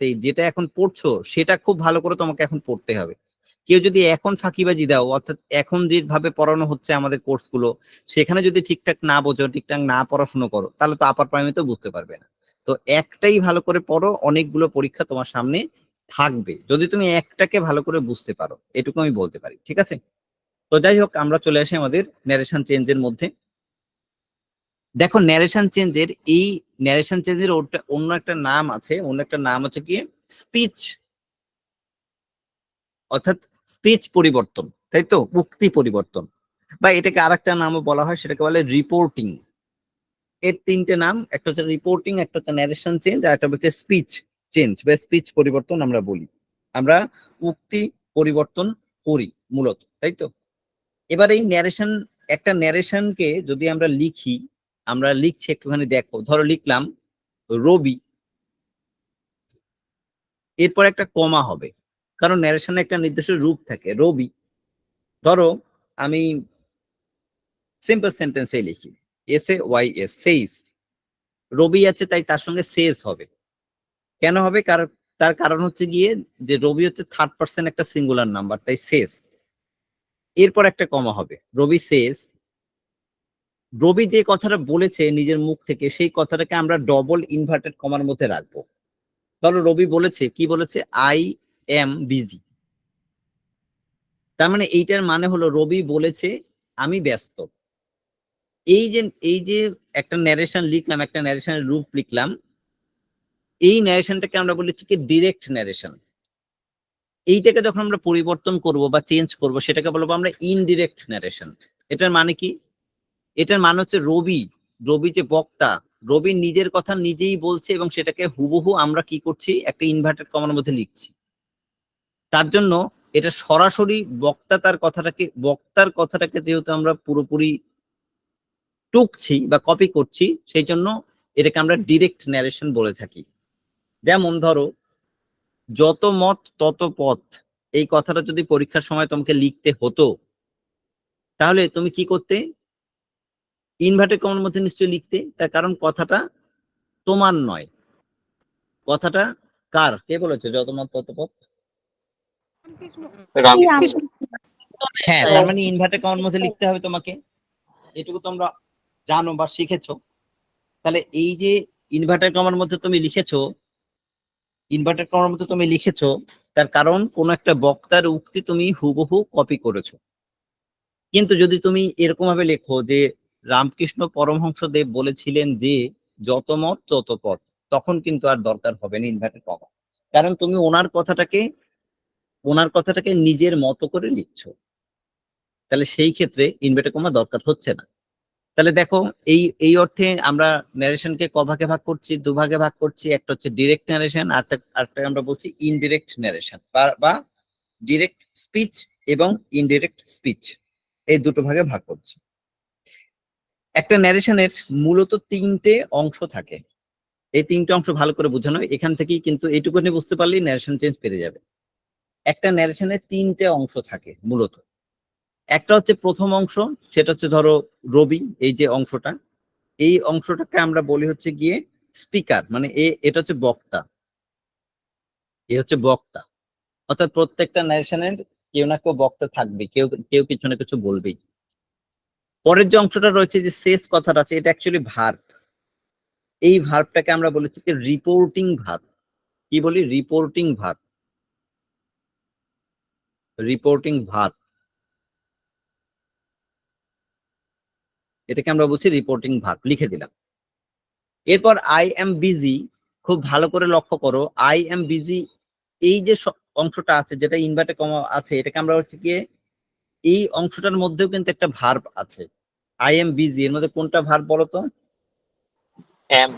সাথে যেটা এখন পড়ছো সেটা খুব ভালো করে তোমাকে এখন পড়তে হবে। কেউ যদি এখন ফাঁকিবাজি দাও, অর্থাৎ এখন যেভাবে পড়ানো হচ্ছে আমাদের কোর্সগুলো, সেখানে যদি ঠিকঠাক না বোঝো, ঠিকঠাক না পড়াশোনা করো, তাহলে তো আপার প্রাইমারিতেও বুঝতে পারবে না। তো একটাই ভালো করে পড়ো, অনেকগুলো পরীক্ষা তোমার সামনে থাকবে যদি তুমি একটাকে ভালো করে বুঝতে পারো, এটুকু আমি বলতে পারি। ঠিক আছে, তো যাই হোক, আমরা চলে আসি আমাদের ন্যারেশন চেঞ্জের মধ্যে। দেখো, ন্যারেশন চেঞ্জের অন্য একটা নাম আছে, কি স্পিচ, অর্থাৎ স্পিচ পরিবর্তন, তাই তো, উক্তি পরিবর্তন, বা এটাকে আরেকটা নামও বলা হয়, সেটাকে বলে রিপোর্টিং। এর তিনটে নাম, একটা হচ্ছে রিপোর্টিং, একটা হচ্ছে ন্যারেশন চেঞ্জ, আর একটা হচ্ছে স্পিচ চেঞ্জ বা স্পিচ পরিবর্তন আমরা বলি। আমরা উক্তি পরিবর্তন করি মূলত, তাই তো। এবার এই ন্যারেশন, একটা ন্যারেশনকে যদি আমরা লিখি, আমরা লিখছি একটুখানি দেখো, ধরো লিখলাম রবি, এরপর একটা কমা হবে, কারণ ন্যারেশনে একটা নির্দিষ্ট রূপ থাকে, রবি। ধরো আমি সিম্পল সেন্টেন্সে লিখি, SAYS, সেইস, রবি আছে তাই তার সঙ্গে সেস হবে। কেন হবে? কারণ তার কারণ হচ্ছে গিয়ে যে রবি হচ্ছে থার্ড পার্সন একটা সিঙ্গুলার নাম্বার, তাই সেস। এরপর একটা কমা হবে, রবি সেস। রবি যে কথাটা বলেছে নিজের মুখ থেকে, সেই কথাটাকে আমরা ডবল ইনভার্টেড কমার মধ্যে রাখবো। ধরো রবি বলেছে, কি বলেছে? I am busy. তার মানে এইটার মানে হলো রবি বলেছে আমি ব্যস্ত। এই যে একটা ন্যারেশন লিখলাম, একটা ন্যারেশনের রূপ লিখলাম, এই ন্যারেশনটাকে আমরা বলি কি ডিরেক্ট ন্যারেশন। এইটাকে যখন আমরা পরিবর্তন করব বা চেঞ্জ করব, সেটাকে বলবো আমরা ইনডিরেক্ট ন্যারেশন। এটার মানে কি? এটার মানে হচ্ছে রবি, রবি যে বক্তা, রবি নিজের কথা নিজেই বলছে এবং সেটাকে হুবহু আমরা কি করছি, একটা ইনভার্টেড কমার মধ্যে লিখছি। তার জন্য এটা সরাসরি বক্তার কথাটাকে যেহেতু আমরা পুরোপুরি টুকছি বা কপি করছি, সেই জন্য এটাকে আমরা ডিরেক্ট ন্যারেশন বলে থাকি। যেমন ধরো, যত মত তত পথ, এই কথাটা যদি পরীক্ষার সময় তোমাকে লিখতে হতো, তাহলে তুমি কি করতে? ইনভার্টেড কমার মধ্যে নিশ্চয়ই লিখতে, তার কারণ কথাটা তোমার নয়, কথাটা কার? কে বলেছে যত মত তত পথ? রামকৃষ্ণ। হ্যাঁ, তার মানে ইনভার্টেড কমার মধ্যে লিখতে হবে তোমাকে, এটুকু তোমরা জানো বা শিখেছো। তাহলে এই যে ইনভার্টেড কমার মধ্যে তুমি লিখেছো, তার কারণ কোন একটা বক্তার উক্তি তুমি হুবহু কপি করেছো। কিন্তু যদি তুমি এরকম ভাবে লেখো যে রামকৃষ্ণ পরমহংসদেব বলেছিলেন যে যত মত তত পথ, তখন কিন্তু আর দরকার হবে না ইনভার্টেড কমা, কারণ তুমি ওনার কথাটাকে নিজের মতো করে লিখছো। তাহলে সেই ক্ষেত্রে ইনভার্টেড কমা দরকার হচ্ছে না। তাহলে দেখো, এই এই অর্থে আমরা ন্যারেশনকে কভাগে ভাগ করছি, দুভাগে ভাগ করছি। একটা হচ্ছে ডিরেক্ট ন্যারেশন, আরেকটা আমরা বলছি ইনডিরেক্ট ন্যারেশন বা ডিরেক্ট স্পিচ এবং ইনডিরেক্ট স্পিচ, এই দুটো ভাগে ভাগ করছি। একটা ন্যারেশনের মূলত তিনটে অংশ থাকে। এই তিনটে অংশ ভালো করে বোঝানো, এখান থেকেই কিন্তু এইটুকুনি বুঝতে পারলেই ন্যারেশন চেঞ্জ পেরে যাবে। একটা ন্যারেশনের তিনটে অংশ থাকে মূলত। একটা হচ্ছে প্রথম অংশ, সেটা হচ্ছে ধরো রবি, এই যে অংশটা, এই অংশটাকে আমরা বলি হচ্ছে গিয়ে স্পিকার, মানে এটা হচ্ছে বক্তা, অর্থাৎ প্রত্যেকটা ন্যারেশনের কেউ না কেউ বক্তা থাকবে, কেউ কেউ কিছু না কিছু বলবেই। পরের যে অংশটা রয়েছে, যে শেষ কথাটা আছে, এটা অ্যাকচুয়ালি ভার্ব। এই ভার্বটাকে আমরা বলেছি কি রিপোর্টিং ভার্ব। কি বলি? রিপোর্টিং ভার্ব, এটাকে আমরা বলছি রিপোর্টিং ভার্ব, লিখে দিলাম। এরপর আই এম বিজি, খুব ভালো করে লক্ষ্য করো, আই এম বিজি, এই যে অংশটা আছে যেটা ইনভার্টেড কমা আছে, এটাকে আমরা হচ্ছে গিয়ে, এই অংশটার মধ্যেও কিন্তু একটা ভার্ব আছে। আই এম বিজি, এর মধ্যে কোনটা ভার্ব বলো তো? এম।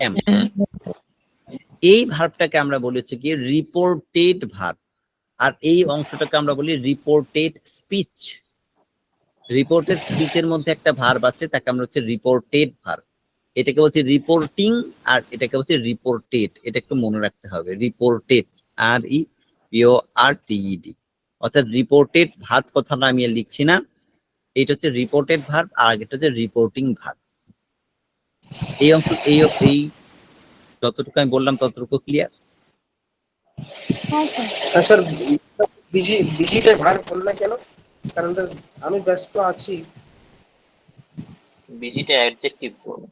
এম। এই ভার্বটাকে আমরা বলি হচ্ছে কি রিপোর্টেড ভার্ব, আর এই অংশটাকে আমরা বলি রিপোর্টেড স্পিচ। রিপোর্টেড স্পিচের মধ্যে একটা ভার্ব আছে, তাকে আমরা হচ্ছে রিপোর্টেড ভার্ব। এটাকে বলছি রিপোর্টিং, আর এটাকে বলছি রিপোর্টেড। এটা একটু মনে রাখতে হবে, রিপোর্টেড, REPORTED। অর্থাৎ রিপোর্টেড ভার্ব কথাটা আমি আর লিখছি না, এটা হচ্ছে রিপোর্টেড ভার্ব, আর এটা হচ্ছে রিপোর্টিং ভার্ব। এই অংশ, এই যতটুকু আমি বললাম ততটুকু ক্লিয়ার? হ্যাঁ স্যার। স্যার বিজিটা ভার বল না কেন? কারণ তো আমি ব্যস্ত আছি। বিজিটা অ্যাডজেক্টিভ বলো।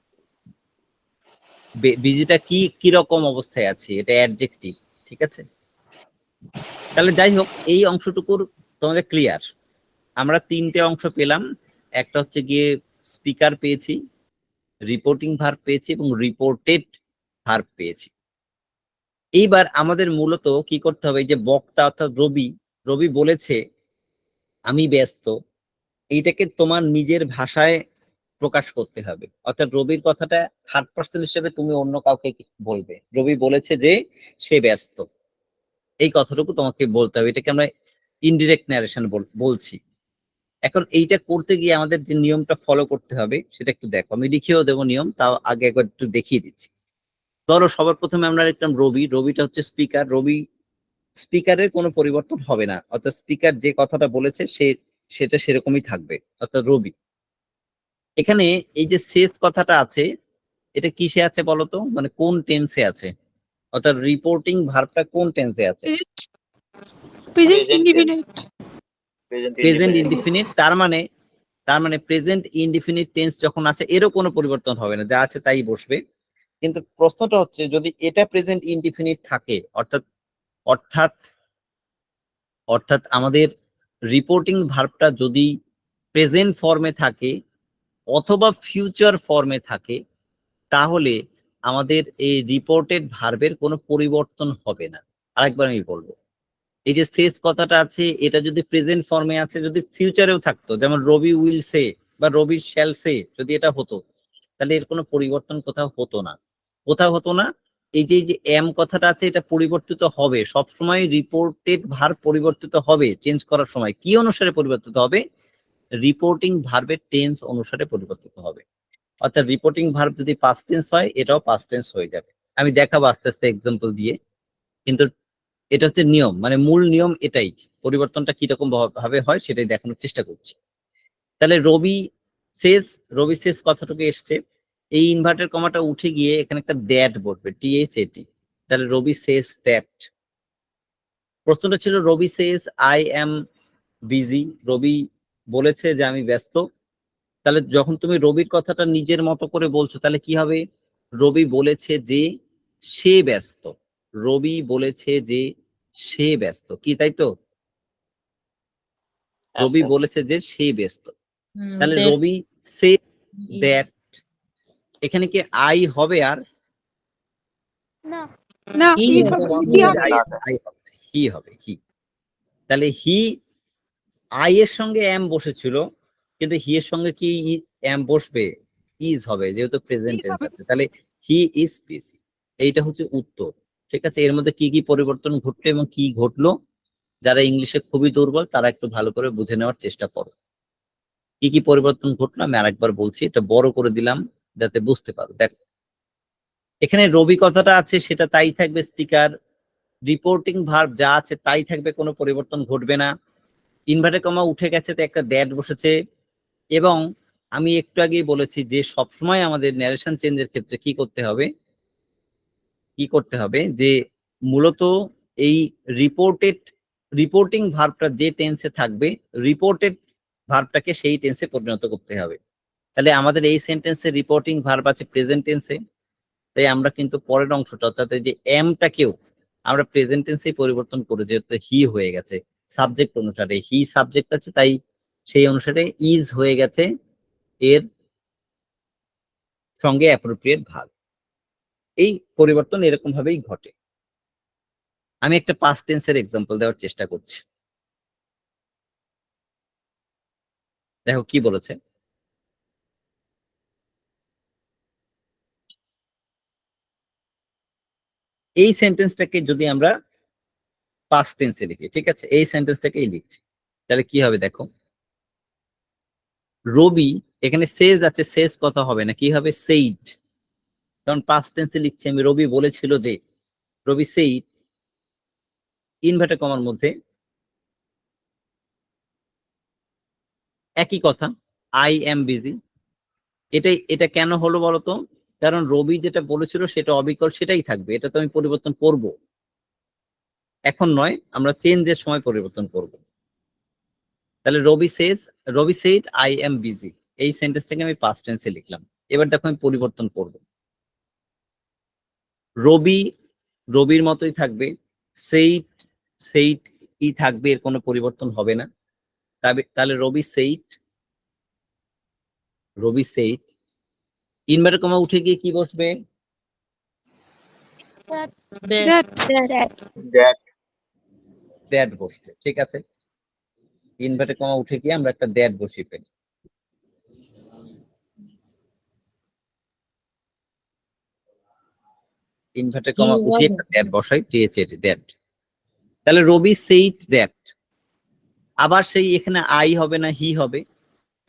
বিজিটা কি রকম অবস্থায় আছে, এটা অ্যাডজেক্টিভ, ঠিক আছে? তাহলে যাই হোক, এই অংশটুকুর তোমাদের ক্লিয়ার। আমরা তিনটে অংশ পেলাম, একটা হচ্ছে গিয়ে স্পিকার পেয়েছি, রিপোর্টিং ভার্ব পেয়েছি এবং রিপোর্টেড ভার্ব পেয়েছি। এইবার আমাদের মূলত কি করতে হবে, এই যে বক্তা অর্থাৎ রবি, রবি বলেছে আমি ব্যস্ত, এইটাকে তোমার নিজের ভাষায় প্রকাশ করতে হবে। অর্থাৎ রবির কথাটা থার্ড পার্সন হিসেবে তুমি অন্য কাউকে বলবে, রবি বলেছে যে সে ব্যস্ত, এই কথাটুকু তোমাকে বলতে হবে। এটাকে আমরা ইনডিরেক্ট ন্যারেশন বলছি। এখন এইটা করতে গিয়ে আমাদের যে নিয়মটা ফলো করতে হবে সেটা একটু দেখো, আমি লিখেও দেবো নিয়ম, তাও আগে একবার একটু দেখিয়ে দিচ্ছি। ধরো সবার প্রথমে আমরা লিখলাম রবি, রবিটা হচ্ছে স্পিকার, রবি স্পিকারের কোনো পরিবর্তন হবে না, অর্থাৎ স্পিকার যে কথাটা বলেছে সেটা সেরকমই থাকবে, অর্থাৎ রবি। এখানে এই যে শেষ কথাটা আছে, এটা কিসে আছে বলতো, মানে কোন টেন্সে আছে, অর্থাৎ রিপোর্টিং ভার্বটা কোন টেন্সে আছে? Present indefinite. Present indefinite. তার মানে প্রেজেন্ট ইনডিফিনিট টেন্স যখন আছে এরও কোনো পরিবর্তন হবে না, যা আছে তাই বসবে। কিন্তু প্রশ্নটা হচ্ছে যদি এটা প্রেজেন্ট ইনডিফিনিট থাকে, অর্থাৎ অর্থাৎ অর্থাৎ আমাদের রিপোর্টিং ভার্বটা যদি প্রেজেন্ট ফর্মে থাকে অথবা ফিউচার ফর্মে থাকে, তাহলে আমাদের এই রিপোর্টেড ভার্বের কোনো পরিবর্তন হবে না। আরেকবার আমি বলবো, এই যে শেষ কথাটা আছে এটা যদি প্রেজেন্ট ফর্মে আছে, যদি ফিউচারেও থাকতো, যেমন রবি উইল সে বা রবি শ্যাল সে, যদি এটা হতো তাহলে এর কোনো পরিবর্তন কোথাও হতো না। কোথাও হতো না। এই যে এম কথাটা আছে এটা পরিবর্তিত হবে সবসময়, রিপোর্টেড ভার্ব পরিবর্তিত হবে চেঞ্জ করার সময় কি অনুসারে পরিবর্তিত হবে, রিপোর্টিং ভার্বের টেন্স অনুসারে পরিবর্তিত হবে। অর্থাৎ রিপোর্টিং ভার্ব যদি পাস্ট টেন্স হয় এটাও পাস্ট টেন্স হয়ে যাবে। আমি দেখাবো আস্তে আস্তে এক্সাম্পল দিয়ে, কিন্তু এটা হচ্ছে নিয়ম, মানে মূল নিয়ম এটাই। পরিবর্তনটা কিরকম ভাবে হয় সেটাই দেখানোর চেষ্টা করছি। তাহলে রবি শেষ কথাটুকু এসছে, এই ইনভার্টেড কমাটা উঠে গিয়ে এখানে একটা দ্যাট বসবে, THAT। তাহলে রবি সেজ দ্যাট। প্রশ্নটা ছিল রবি সেজ আই এম বিজি, রবি বলেছে যে আমি ব্যস্ত। তাহলে যখন তুমি রবির কথাটা নিজের মতো করে বলছো তাহলে কি হবে, রবি বলেছে যে সে ব্যস্ত, রবি বলেছে যে সে ব্যস্ত, কি তাই তো? রবি আচ্ছা, বলেছে যে সে ব্যস্ত। তাহলে রবি সে দ্যাট, এখানে কি আই হবে আর না না, ইজ হবে, হি হবে। হি হবে, হি। তাহলে হি আই এর সঙ্গে এম বসেছিল, কিন্তু হি এর সঙ্গে কি এম বসবে, ইজ হবে, যেহেতু প্রেজেন্ট টেন্স আছে। তাহলে হি ইজ বিজি, এইটা হচ্ছে উত্তর। ঠিক আছে, এর মধ্যে কি কি পরিবর্তন ঘটলো এবং কি ঘটলো, যারা ইংলিশে খুবই দুর্বল তারা একটু ভালো করে বুঝে নেওয়ার চেষ্টা করো। কি কি পরিবর্তন ঘটলো আমি আরেকবার বলছি, এটা বড় করে দিলাম যাতে বুঝতে পারো। দেখো এখানে রবি কথাটা আছে সেটা তাই থাকবে, স্পিকার রিপোর্টিং ভার্ব যা আছে তাই থাকবে, কোনো পরিবর্তন ঘটবে না। ইনভার্টেড কমা উঠে গেছে তো একটা দ্যাট বসেছে। এবং আমি একটু আগেই বলেছি যে সবসময় আমাদের ন্যারেশন চেঞ্জের ক্ষেত্রে কি করতে হবে যে মূলত এই রিপোর্টিং ভার্বটা যে টেন্সে থাকবে, রিপোর্টেড ভার্বটাকে সেই টেন্সে পরিণত করতে হবে। তাহলে আমাদের এই সেন্টেন্সে রিপোর্টিং ভার্ব আছে প্রেজেন্ট টেন্সে, তাই আমরা কিন্তু পরের অংশটা অর্থাৎ এই যে এমটাকেও আমরা প্রেজেন্ট টেন্সে পরিবর্তন করে, যেহেতু হি হয়ে গেছে সাবজেক্ট অনুসারে, হি সাবজেক্ট আছে তাই সেই অনুসারে ইজ হয়ে গেছে এর সঙ্গে অ্যাপ্রোপ্রিয়েট ভার্ব। এই পরিবর্তন এরকম ভাবেই ঘটে। আমি একটা পাস্ট টেন্সের এক্সাম্পল দেওয়ার চেষ্টা করছি, দেখো কি বলেছে। এই সেন্টেন্সটাকে যদি আমরা পাস্ট টেন্সে লিখি, ঠিক আছে, এই সেন্টেন্সটাকেই লিখছি, তাহলে কি হবে দেখো, রবি এখানে সেজ আছে, শেষ কথা হবে না, কি হবে সেইড, কারণ পাস্ট টেন্সে লিখছি আমি, রবি বলেছিল যে, রবি সেইড ইনভার্টেড কমার মধ্যে একই কথা আই এম বিজি। এটা কেন হলো বলতো, কারণ রবি যেটা বলেছিল সেটা অবিকল সেটাই থাকবে, এটা তো আমি পরিবর্তন করব, এখন নয়, আমরা চেঞ্জের সময় পরিবর্তন করব। তাহলে রবি সেড আই এম বিজি, এই সেন্টেন্সটাকে আমি পাস্ট টেন্সে লিখলাম। এবার দেখো আমি পরিবর্তন করব, রবির মতোই থাকবে, সেইট সেইট ই থাকবে, এর কোনো পরিবর্তন হবে না। তাহলে রবি সেইট ইনভার্টেড কমা উঠে গিয়ে কি বসবে? দ্যাট বসবে, ঠিক আছে। ইনভার্টেড কমা উঠে গিয়ে আমরা একটা দ্যাট বসিয়ে ফেলি। ইনভার্টেড কমা উঠে একটা দ্যাট বসাই, দ্যাট। তাহলে রবি সেইট দ্যাট, আবার সেই এখানে আই হবে না হি হবে,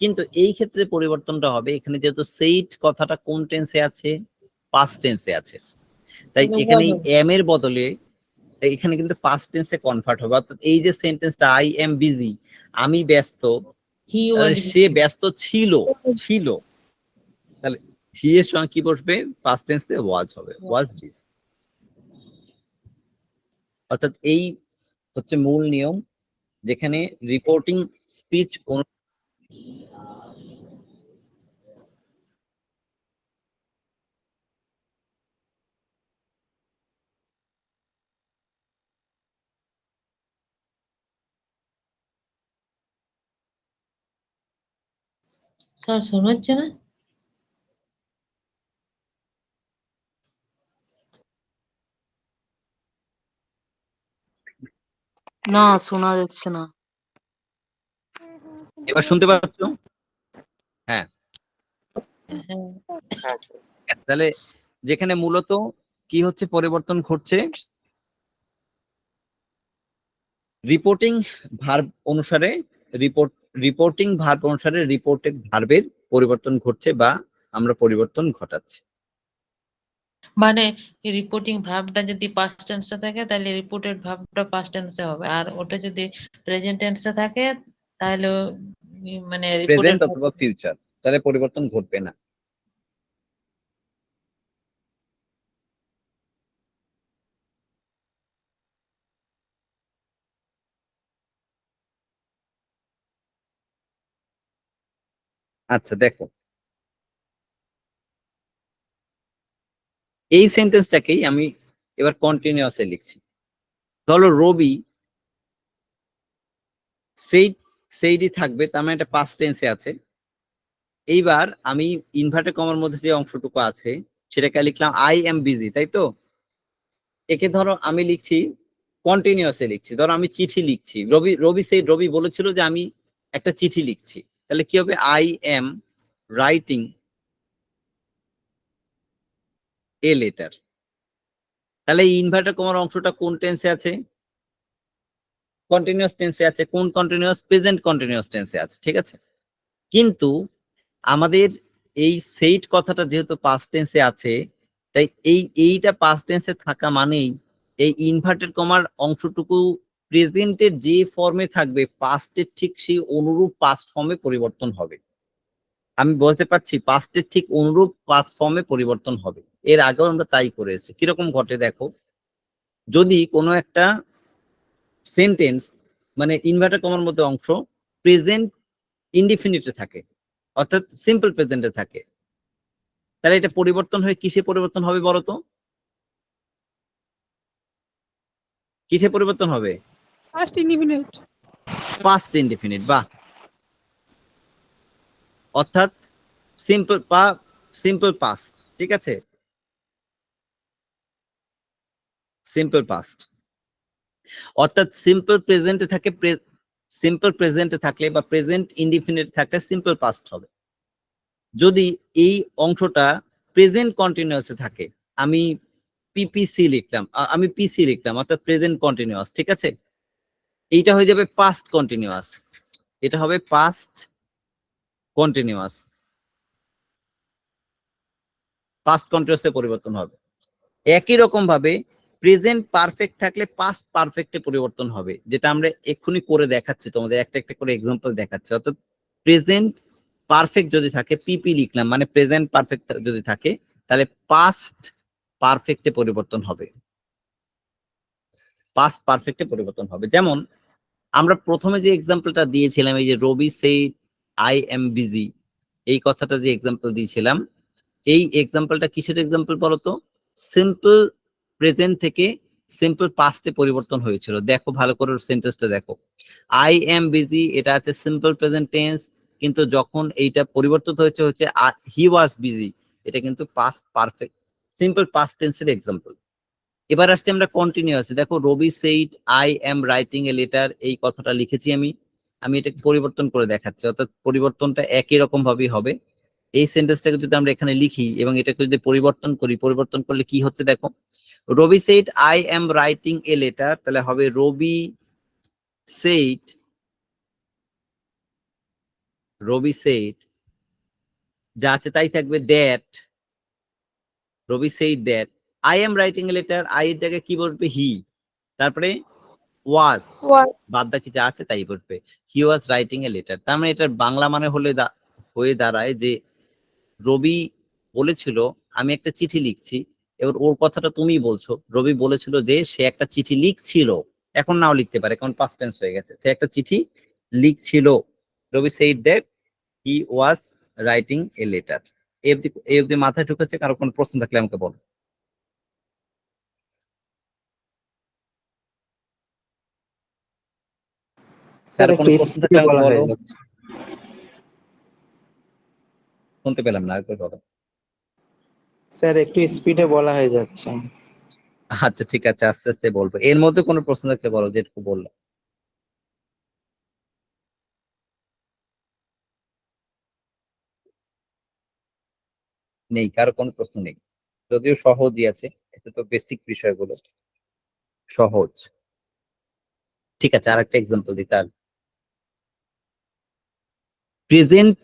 কিন্তু এই ক্ষেত্রে পরিবর্তনটা হবে, এখানে যেহেতু সেইট কথাটা কোন টেন্সে আছে? পাস্ট টেন্সে আছে, তাই এখানে এম এর বদলে এখানে কিন্তু পাস্ট টেন্সে কনভার্ট হবে। অর্থাৎ এই যে সেন্টেন্সটা আই এম বিজি, আমি ব্যস্ত, সে ব্যস্ত ছিল, তাহলে হি এর সঙ্গে কি বসবে? পাস্ট টেন্সে ওয়াজ হবে, ওয়াজ বিজি। অর্থাৎ এই হচ্ছে মূল নিয়ম, যেখানে রিপোর্টিং স্পিচ স্যার শোনা যাচ্ছে না? না, শোনা যাচ্ছে না। এবার শুনতে পাচ্ছ? হ্যাঁ, হ্যাঁ স্যার। তাহলে যেখানে মূলত কি হচ্ছে পরিবর্তন ঘটছে, রিপোর্টিং ভার্ব অনুসারে রিপোর্টেড ভার্বের পরিবর্তন ঘটছে বা আমরা পরিবর্তন ঘটাচ্ছি। মানে রিপোর্টিং ভার্বটা যদি পাস্ট টেন্সে থাকে তাহলে রিপোর্টেড ভার্বটা পাস্ট টেন্সে হবে, আর ওটা যদি প্রেজেন্ট টেন্সে থাকে তাহলে মানে প্রেজেন্ট অথবা ফিউচার, তাহলে পরিবর্তন ঘটবে না। আচ্ছা দেখো, এই সেন্টেন্সটাকেই আমি এবার কন্টিনিউয়াসে লিখছি। ধরো রবি সেইডই থাকবে, তার মানে এটা পাস্ট টেন্সে আছে। এইবার আমি ইনভার্টেড কমার মধ্যে যে অংশটুকু আছে সেটাকে লিখলাম আই এম বিজি, তাই তো? একে ধরো আমি লিখছি কন্টিনিউয়াসে লিখছি, ধরো আমি চিঠি লিখছি, রবি বলেছিল যে আমি একটা চিঠি লিখছি, তাহলে কি হবে? I am writing a letter. তাহলে এই ইনভার্টেড কমার অংশটা কোন টেন্সে আছে? কন্টিনিউয়াস টেন্সে আছে। কোন কন্টিনিউয়াস? প্রেজেন্ট কন্টিনিউয়াস টেন্সে আছে, ঠিক আছে। কিন্তু আমাদের এই সেইট কথাটা যেহেতু পাস্ট টেন্সে আছে, তাই এইটা পাস্ট টেন্সে থাকা মানেই এই ইনভার্টেড কমার অংশটুকু প্রেজেন্টের যে ফর্মে থাকবে পাস্টের ঠিক সেই অনুরূপ পাস্ট ফর্মে পরিবর্তন হবে। আমি বলতে পারছি পাস্টের ঠিক অনুরূপ পাস্ট ফর্মে পরিবর্তন হবে। এর আগেও আমরা তাই করে এসেছি। কিরকম ঘটে দেখো, যদি কোনো একটা সেন্টেন্স মানে ইনভার্টেড কমার মধ্যে অংশ প্রেজেন্ট ইনডিফিনিটে থাকে, অর্থাৎ সিম্পল প্রেজেন্টে থাকে, তাহলে এটা পরিবর্তন হয়ে কিসে পরিবর্তন হবে বলতো? কিসে পরিবর্তন হবে? Past indefinite. পাস্ট ইনডিফিনিট, বাহ। অর্থাৎ সিম্পল পাস্ট, ঠিক আছে, সিম্পল পাস্ট। অর্থাৎ সিম্পল প্রেজেন্টে থাকলে বা প্রেজেন্ট ইনডিফিনিট থাকলে সিম্পল পাস্ট হবে। যদি এই অংশটা প্রেজেন্ট কন্টিনিউয়াসে থাকে, আমি পিসি লিখলাম অর্থাৎ প্রেজেন্ট কন্টিনিউয়াস, ঠিক আছে, এইটা হয়ে যাবে পাস্ট কন্টিনিউয়াস, এটা হবে পাস্ট কন্টিনিউয়াস, পাস্ট কন্টিনিউয়াসে পরিবর্তন হবে। একই রকম ভাবে প্রেজেন্ট পারফেক্ট থাকলে পাস্ট পারফেক্টে পরিবর্তন হবে, যেটা আমরা এক্ষুনি করে দেখাচ্ছি তোমাদের, একটা একটা করে এক্সাম্পল দেখাচ্ছি। অর্থাৎ প্রেজেন্ট পারফেক্ট যদি থাকে পিপি লিখলাম, মানে প্রেজেন্ট পারফেক্ট যদি থাকে তাহলে পাস্ট পারফেক্টে পরিবর্তন হবে, পাস্ট পারফেক্টে পরিবর্তন হবে। যেমন আমরা প্রথমে যে এক্সাম্পলটা দিয়েছিলাম, এই যে রবি সেইড আই এম বিজি, এই কথাটা যে এক্সাম্পল দিয়েছিলাম, এই এক্সাম্পলটা কিসের এক্সাম্পল বলতো? সিম্পল প্রেজেন্ট থেকে সিম্পল পাস্টে পরিবর্তন হয়েছিল। দেখো ভালো করে সেন্টেন্সটা দেখো, আই এম বিজি এটা আছে সিম্পল প্রেজেন্ট টেন্স, কিন্তু যখন এইটা পরিবর্তিত হয়েছে হচ্ছে হি ওয়াজ বিজি, এটা কিন্তু পাস্ট পারফেক্ট সিম্পল পাস্ট টেন্সের এক্সাম্পল। এবার আসছে আমরা কন্টিনিউয়াস। দেখো Rabi said I am writing a letter, এই কথাটা লিখেছি আমি, আমি এটাকে পরিবর্তন করে দেখাচ্ছি, অর্থাৎ পরিবর্তনটা একই রকম ভাবেই হবে। এই সেন্টেন্সটাকে যদি আমরা এখানে লিখি এবং এটাকে যদি পরিবর্তন করি, পরিবর্তন করলে কি হচ্ছে দেখো, Rabi said I am writing a letter, তাহলে হবে রবি সেইড, রবি সেইড যা আছে তাই থাকবে, that, Rabi said that I am writing a letter, I এর জায়গায় কি বলবে? হি, তারপরে ওয়াজ, was বাদ বাকি যা আছে তাই বলবে, হি ওয়াজ রাইটিং এ লেটার। তার মানে এটার বাংলা মানে হয়ে দাঁড়ায় যে রবি বলেছিল আমি একটা চিঠি লিখছি, এবার ওর কথাটা তুমি বলছো, রবি বলেছিল যে সে একটা চিঠি লিখছিল, এখন নাও লিখতে পারে কারণ পাস্ট টেন্স হয়ে গেছে, সে একটা চিঠি লিখছিল। Rabi said that he was writing a letter. এই অবধি মাথায় ঢুকেছে? কারো কোনো প্রশ্ন থাকলে আমাকে বলো। স্যার কারো একটু কোনো প্রশ্ন থাকলে স্পিডে আমাকে বলা বলো। হয়ে যাচ্ছে। শুনতে পেলাম না, আরেকবার বলো। স্যার একটু স্পিডে বলা হয়ে যাচ্ছে। আচ্ছা ঠিক আছে, আস্তে আস্তে বলবো। এর মধ্যে কোনো প্রশ্ন থাকলে বলো, যেটুকু বললাম। নেই, কারো কোনো প্রশ্ন নেই, যদিও সহজই আছে, এটা তো বেসিক বিষয়গুলো সহজ। ঠিক আছে, আর একটা এক্সাম্পল দিই তাহলে। প্রেজেন্ট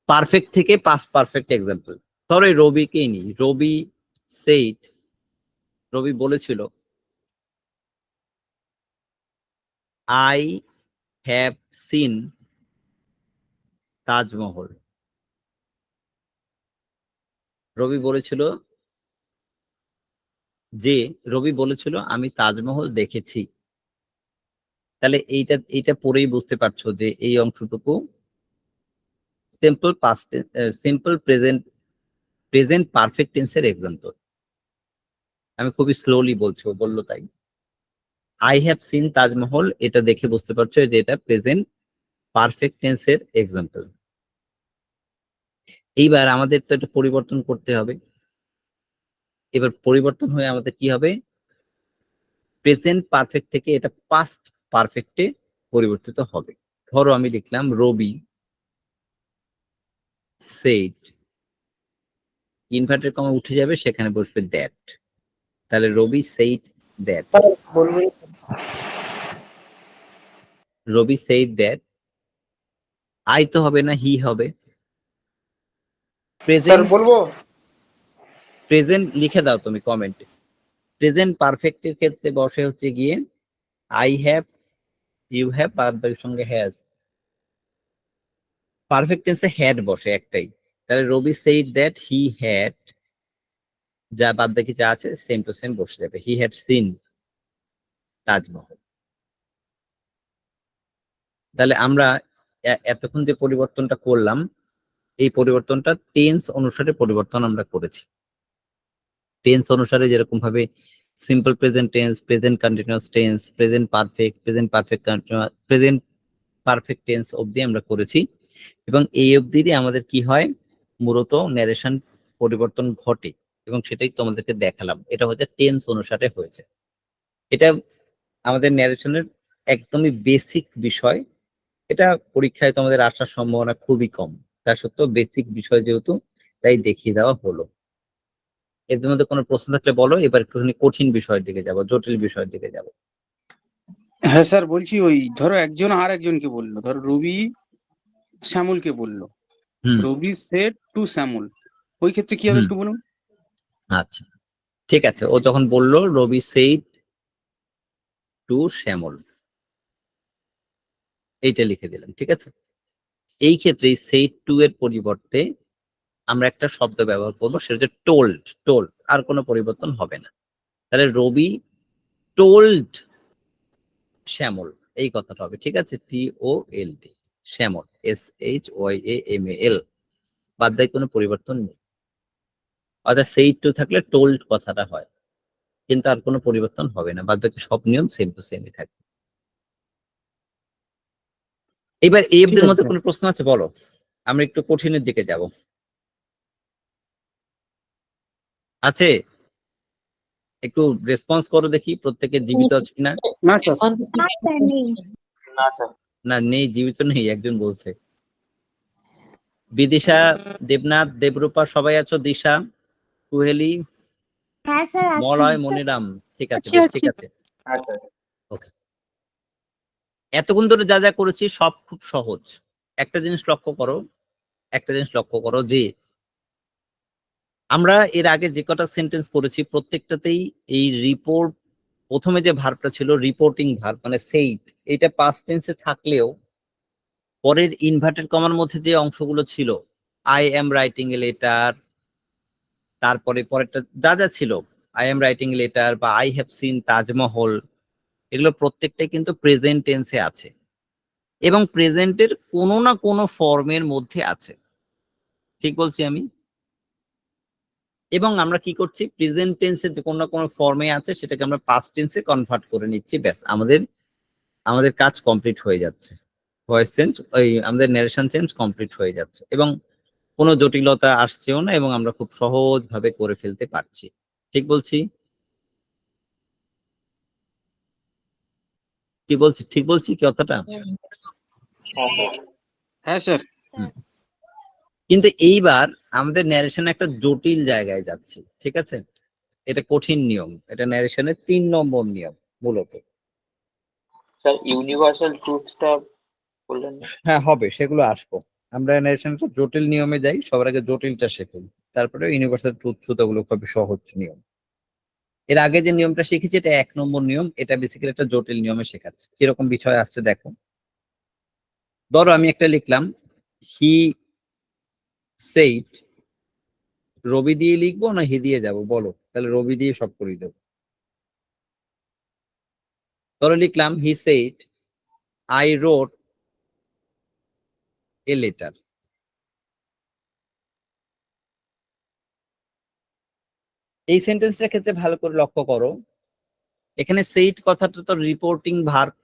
পারফেক্ট থেকে পাস্ট পারফেক্ট এক্সাম্পল। ধরো এই রবিকেই নিই, রবি সেইড, রবি বলেছিল আই হ্যাভ সিন তাজমহল, রবি বলেছিল যে, রবি বলেছিল আমি তাজমহল দেখেছি। তাহলে এইটা পড়েই বুঝতে পারছো যে এই অংশটুকু simple past, simple present perfect টেন্সের এক্সাম্পল। আমি খুবই স্লোলি বলছি, ও বললো তাই। আই হ্যাভ সিন তাজমহল, এটা দেখে বুঝতে পারছো যে এটা প্রেজেন্ট পারফেক্ট টেন্সের এক্সাম্পল। এইবার আমাদের তো এটা পরিবর্তন করতে হবে। এবার পরিবর্তন হয়ে আমাদের কি হবে? প্রেজেন্ট পারফেক্ট থেকে এটা পাস্ট পারফেক্টে পরিবর্তিত হবে। ধরো আমি লিখলাম রবি সেইড, ইনভার্টেড কমা উঠে যাবে, সেখানে বসবে দ্যাট, তাহলে রবি সেইড দ্যাট, বলবেন? রবি সেইড দ্যাট, আই তো হবে না, হি হবে। স্যার প্রেজেন্ট, বলবো? প্রেজেন্ট লিখে দাও তুমি কমেন্টে। প্রেজেন্ট পারফেক্টের ক্ষেত্রে বসে হচ্ছে গিয়ে আই হ্যাভ, ইউ হ্যাভ, তার সঙ্গে হ্যাজ। পারফেক্ট টেন্সে হ্যাড বসে একটাই, তাহলে রবি সেইড দ্যাট হি হ্যাড, যা বাদ বাকি যা আছে সেম টু সেম বসে যাবে, হি হ্যাড সিন তাজমহল। তাহলে আমরা এতক্ষণ যে পরিবর্তনটা করলাম, এই পরিবর্তনটা টেন্স অনুসারে পরিবর্তন আমরা করেছি। টেন্স অনুসারে যেরকম ভাবে simple present tense, present continuous tense, present perfect, present perfect continuous, present perfect tense অবধি আমরা করেছি, এবং এই অবধিরই আমাদের কি হয়, মূলত ন্যারেশন পরিবর্তন ঘটে, এবং সেটাই তোমাদেরকে দেখালাম। এটা হচ্ছে টেন্স অনুসারে হয়েছে। এটা আমাদের ন্যারেশনের একদমই বেসিক বিষয়। এটা পরীক্ষায় তোমাদের আসার সম্ভাবনা খুবই কম, তা সত্ত্বেও বেসিক বিষয় যেহেতু, তাই দেখিয়ে দেওয়া হলো। এদের মধ্যে কোনো প্রশ্ন থাকলে বলো, এবার একটুখানি কঠিন বিষয়ের দিকে যাব, জটিল বিষয়ের দিকে যাব। হ্যাঁ স্যার বলছি, ওই ধরো একজন আর একজনকে বললো, ধরো রবি শ্যামলকে বললো, হুম রবি সেড টু শ্যামল, ওই ক্ষেত্রে কি হবে হুম একটু বলুন। আচ্ছা ঠিক আছে, ও যখন বললো রবি সেইড টু শ্যামল, এইটা লিখে দিলাম, ঠিক আছে। এই ক্ষেত্রে সেইড টু এর পরিবর্তে আমরা একটা শব্দ ব্যবহার করবো, সেটা হচ্ছে টোল্ড। টোল্ড, আর কোনো পরিবর্তন হবে না। তাহলে রবি টোল্ড শ্যামল, এই কথাটা হবে, ঠিক আছে? TOLD, শ্যামল, SHYAMAL, বাদ বাকি কোনো পরিবর্তন নেই। অর্থাৎ সেইড টু থাকলে টোল্ড কথাটা হয়, কিন্তু আর কোনো পরিবর্তন হবে না, বাদ বাকি সব নিয়ম সেম টু সেমই থাকবে। এবার এই ঠিক অব্দের আছে মধ্যে স্যার। কোনো প্রশ্ন আছে? বলো, আমরা একটু কঠিনের দিকে যাব। আছে? একটু রেসপন্স করো দেখি, প্রত্যেকে জীবিত আছে কিনা। না স্যার, এখন তো না স্যার নেই। না স্যার। না নেই, জীবিত নেই, একজন বলছে। বিদিশা, দেবনাথ, দেবরূপা সবাই আছো? দিশা, কুহেলি, হ্যাঁ স্যার আছি। মলয়, মনিরাম, ঠিক আছে, আছি, বেশ, আছি। ঠিক আছে। হ্যাঁ স্যার। ওকে, এতক্ষণ ধরে যা যা করেছি সব খুব সহজ। একটা জিনিস লক্ষ্য করো, একটা জিনিস লক্ষ্য করো যে আমরা এর আগে যে কটা সেন্টেন্স করেছি প্রত্যেকটাতেই এই রিপোর্ট, প্রথমে যে ভার্বটা ছিল রিপোর্টিং ভার্ব মানে সেইড, এটা পাস্ট টেন্সে থাকলেও পরের ইনভার্টেড কমার মধ্যে যে অংশগুলো ছিল, I am writing a letter, তারপরে পরেরটা যা যা ছিল, I am writing a letter বা আই হ্যাভ সিন তাজমহল, এগুলো প্রত্যেকটাই কিন্তু প্রেজেন্ট টেন্সে আছে এবং প্রেজেন্টের কোনো না কোনো ফর্মের মধ্যে আছে। ঠিক বলছি আমি? এবং আমরা কি করছি, প্রেজেন্ট টেন্সে যে কোনো না কোনো ফর্মে আছে সেটাকে আমরা পাস্ট টেন্সে কনভার্ট করে নিচ্ছি, ব্যাস আমাদের আমাদের কাজ কমপ্লিট হয়ে যাচ্ছে। ভয়েস চেঞ্জ, ওই আমাদের ন্যারেশন চেঞ্জ কমপ্লিট হয়ে যাচ্ছে এবং কোনো জটিলতা আসছেও না এবং আমরা খুব সহজভাবে করে ফেলতে পারছি। ঠিক বলছি? কি বলছি, ঠিক বলছি কি কথাটা? হ্যাঁ স্যার। হ্যাঁ স্যার। হুম। কিন্তু এইবার আমাদের ন্যারেশন একটা জটিল জায়গায় যাচ্ছে, ঠিক আছে? এটা কঠিন নিয়ম, এটা ন্যারেশনের 3 নম্বর নিয়ম মূলত। স্যার ইউনিভার্সাল ট্রুথটা বললেন না? হ্যাঁ হবে, সেগুলো আসবো। আমরা ন্যারেশনটা জটিল নিয়মে যাই, সবার আগে জটিলটা শেখুন, তারপরে ইউনিভার্সাল ট্রুথ ওগুলো খুবই সহজ নিয়ম। এর আগে যে নিয়মটা শিখেছি এটা 1 নম্বর নিয়ম, এটা বেসিক্যালি একটা জটিল নিয়মে শেখাচ্ছে। কিরকম বিষয় আসছে দেখো। ধরো আমি একটা লিখলাম হি সেইড, রবি দিয়ে লিখবো না হি দিয়ে যাব বলো? তাহলে রবি দিয়ে সব করিয়ে দেবো। ধরো লিখলাম he said I রোট a letter. এই সেন্টেন্সটার ক্ষেত্রে ভালো করে লক্ষ্য করো, এখানে সেইড কথাটা তো রিপোর্টিং ভার্ব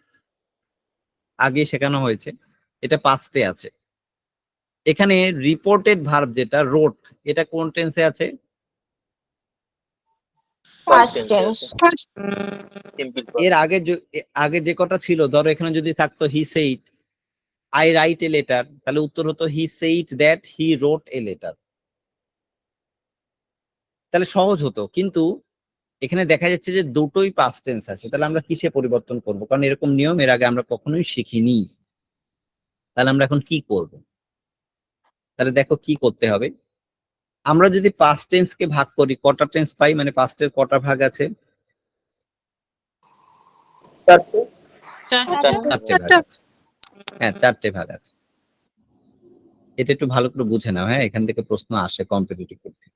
আগে শেখানো হয়েছে, এটা পাস্টে আছে। এখানে রিপোর্টেড ভার্ব যেটা রোট, এটা কোন টেন্সে আছে? First tense. সিম্পল এর আগে আগে যে কটা ছিল, ধরো এখানে যদি থাকতো he said I write a letter, তাহলে উত্তর হতো he said that he wrote a letter. তাহলে সহজ হতো, কিন্তু এখানে দেখা যাচ্ছে যে দুটোই পাস্ট টেন্স আছে, তাহলে আমরা কিসে পরিবর্তন করব? কারণ এরকম নিয়ম এর আগে আমরা কখনোই শিখিনি। তাহলে আমরা এখন কি করব? তাহলে দেখো কি করতে হবে। আমরা যদি পাস্ট টেন্স কে ভাগ করি, কটা টেন্স পাই, মানে পাস্টের কটা ভাগ আছে? চারটে। চারটে ভাগ আছে। হ্যাঁ, 4টে ভাগ আছে। এটা একটু ভালো করে বুঝে নাও, হ্যাঁ, এখান থেকে প্রশ্ন আসে কম্পিটিটিভ করতে।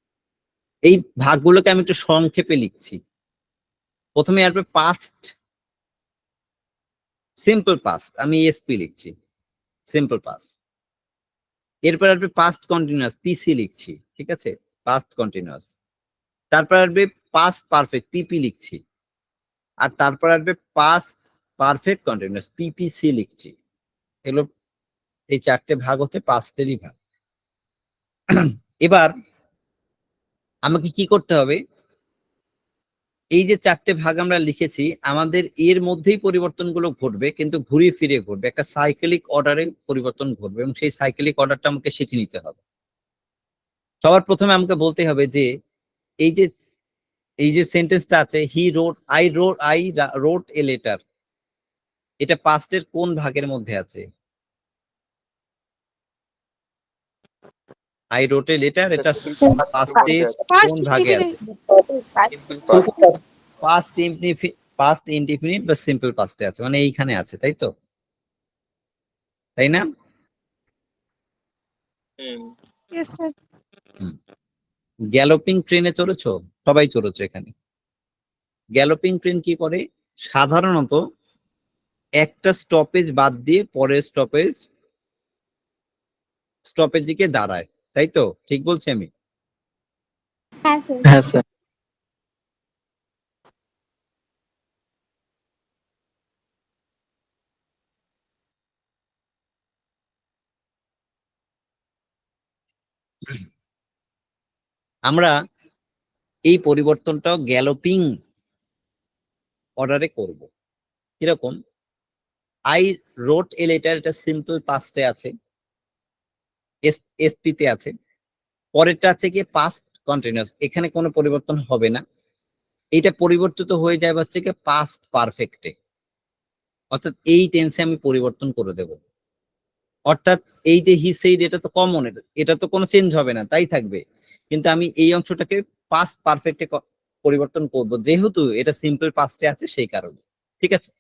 এই ভাগগুলোকে আমি একটু সংক্ষেপে লিখছি। প্রথমে আসবে পাস্ট সিম্পল পাস্ট, আমি এসপি লিখছি, সিম্পল পাস্ট। এরপর আসবে পাস্ট কন্টিনিউয়াস, পিসি লিখছি, ঠিক আছে, পাস্ট কন্টিনিউয়াস। তারপর আসবে পাস্ট পারফেক্ট, পিপি লিখছি। আর তারপর আসবে পাস্ট পারফেক্ট কন্টিনিউয়াস, পিপিসি লিখছি। এগুলো, এই 4টে ভাগ হচ্ছে পাস্টেরই ভাগ। এবার আমাকে কি করতে হবে, এই যে 4টে ভাগ আমরা লিখেছি, আমাদের এর মধ্যেই পরিবর্তনগুলো ঘটবে, কিন্তু ঘুরিয়ে ফিরে ঘটবে, একটা সাইকেলিক অর্ডারে পরিবর্তন ঘটবে এবং সেই সাইকেলিক অর্ডারটা আমাকে শিখে নিতে হবে। সবার প্রথমে আমাকে বলতে হবে যে এই যে এই যে সেন্টেন্সটা আছে হি রোট আই রোট এ লেটার, এটা পাস্টের কোন ভাগের মধ্যে আছে? আই রোট এ লেটার, এটা পাস্টের কোন ভাগে আছে? পাস্ট ইনডিফিনিট বা সিম্পল পাস্টে আছে, মানে এইখানে আছে, তাই তো? তাই না? হুম। Yes, sir. গ্যালোপিং ট্রেনে চড়েছো? সবাই চড়েছো এখানে। গ্যালোপিং ট্রেন কি করে? সাধারণত একটা স্টপেজ বাদ দিয়ে পরের স্টপেজ দিকে দাঁড়ায়, তাই তো? ঠিক বলছি আমি? হ্যাঁ স্যার। হ্যাঁ স্যার। আমরা এই পরিবর্তনটাও গ্যালোপিং অর্ডারে করব। কিরকম? আই রোট এ লেটার, এটা সিম্পল পাস্টে আছে, এসপি তে আছে। পরেরটা আছে কি পাস্ট কন্টিনিউয়াস, এখানে কোনো পরিবর্তন হবে না। এটা পরিবর্তিত হয়ে যায় হচ্ছে কি পাস্ট পারফেক্টে, অর্থাৎ এই টেন্সে আমি পরিবর্তন করে দেব। অর্থাৎ এই যে হি সেইড, এটা তো কমন, এটা তো কোনো চেঞ্জ হবে না, তাই থাকবে। কিন্তু আমি এই অংশটাকে পাস্ট পারফেক্টে পরিবর্তন করব, যেহেতু এটা সিম্পল পাস্টে আছে সেই কারণে। ঠিক আছে,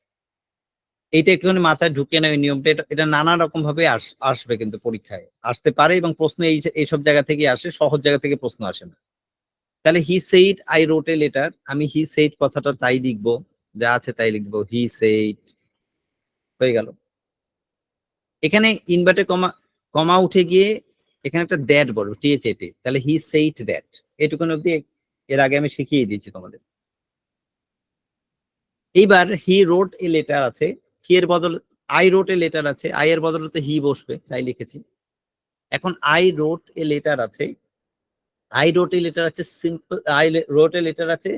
এইটা একটুখানি মাথায় ঢুকিয়ে নেওয়া নিয়মটা। এটা নানা রকম ভাবে আসবে, কিন্তু পরীক্ষায় আসতে পারে, এবং প্রশ্ন এইসব জায়গা থেকে আসে, সহজ জায়গা থেকে প্রশ্ন আসে না। তাহলে he said I রোট a letter, আমি হি সেইড কথাটা তাই লিখবো, যা আছে তাই লিখবো, হি সেইড হয়ে গেল। এখানে ইনভার্টেড কমা কমা উঠে গিয়ে এখানে একটা দ্যাট বলবো, টিএচএটি, তাহলে হি সেইড দ্যাট। এটুকুন অব্দি এর আগে আমি শিখিয়ে দিয়েছি তোমাদের। এইবার হি রোট এ লেটার আছে, হি এর বদল আই রোট এ লেটার আছে, আই এর বদলে তো হি বসবে, তাই লিখেছি। এখন আই রোট এ লেটার আছে, আই রোট এ লেটার আছে সিম্পল, আই রোট এ লেটার আছে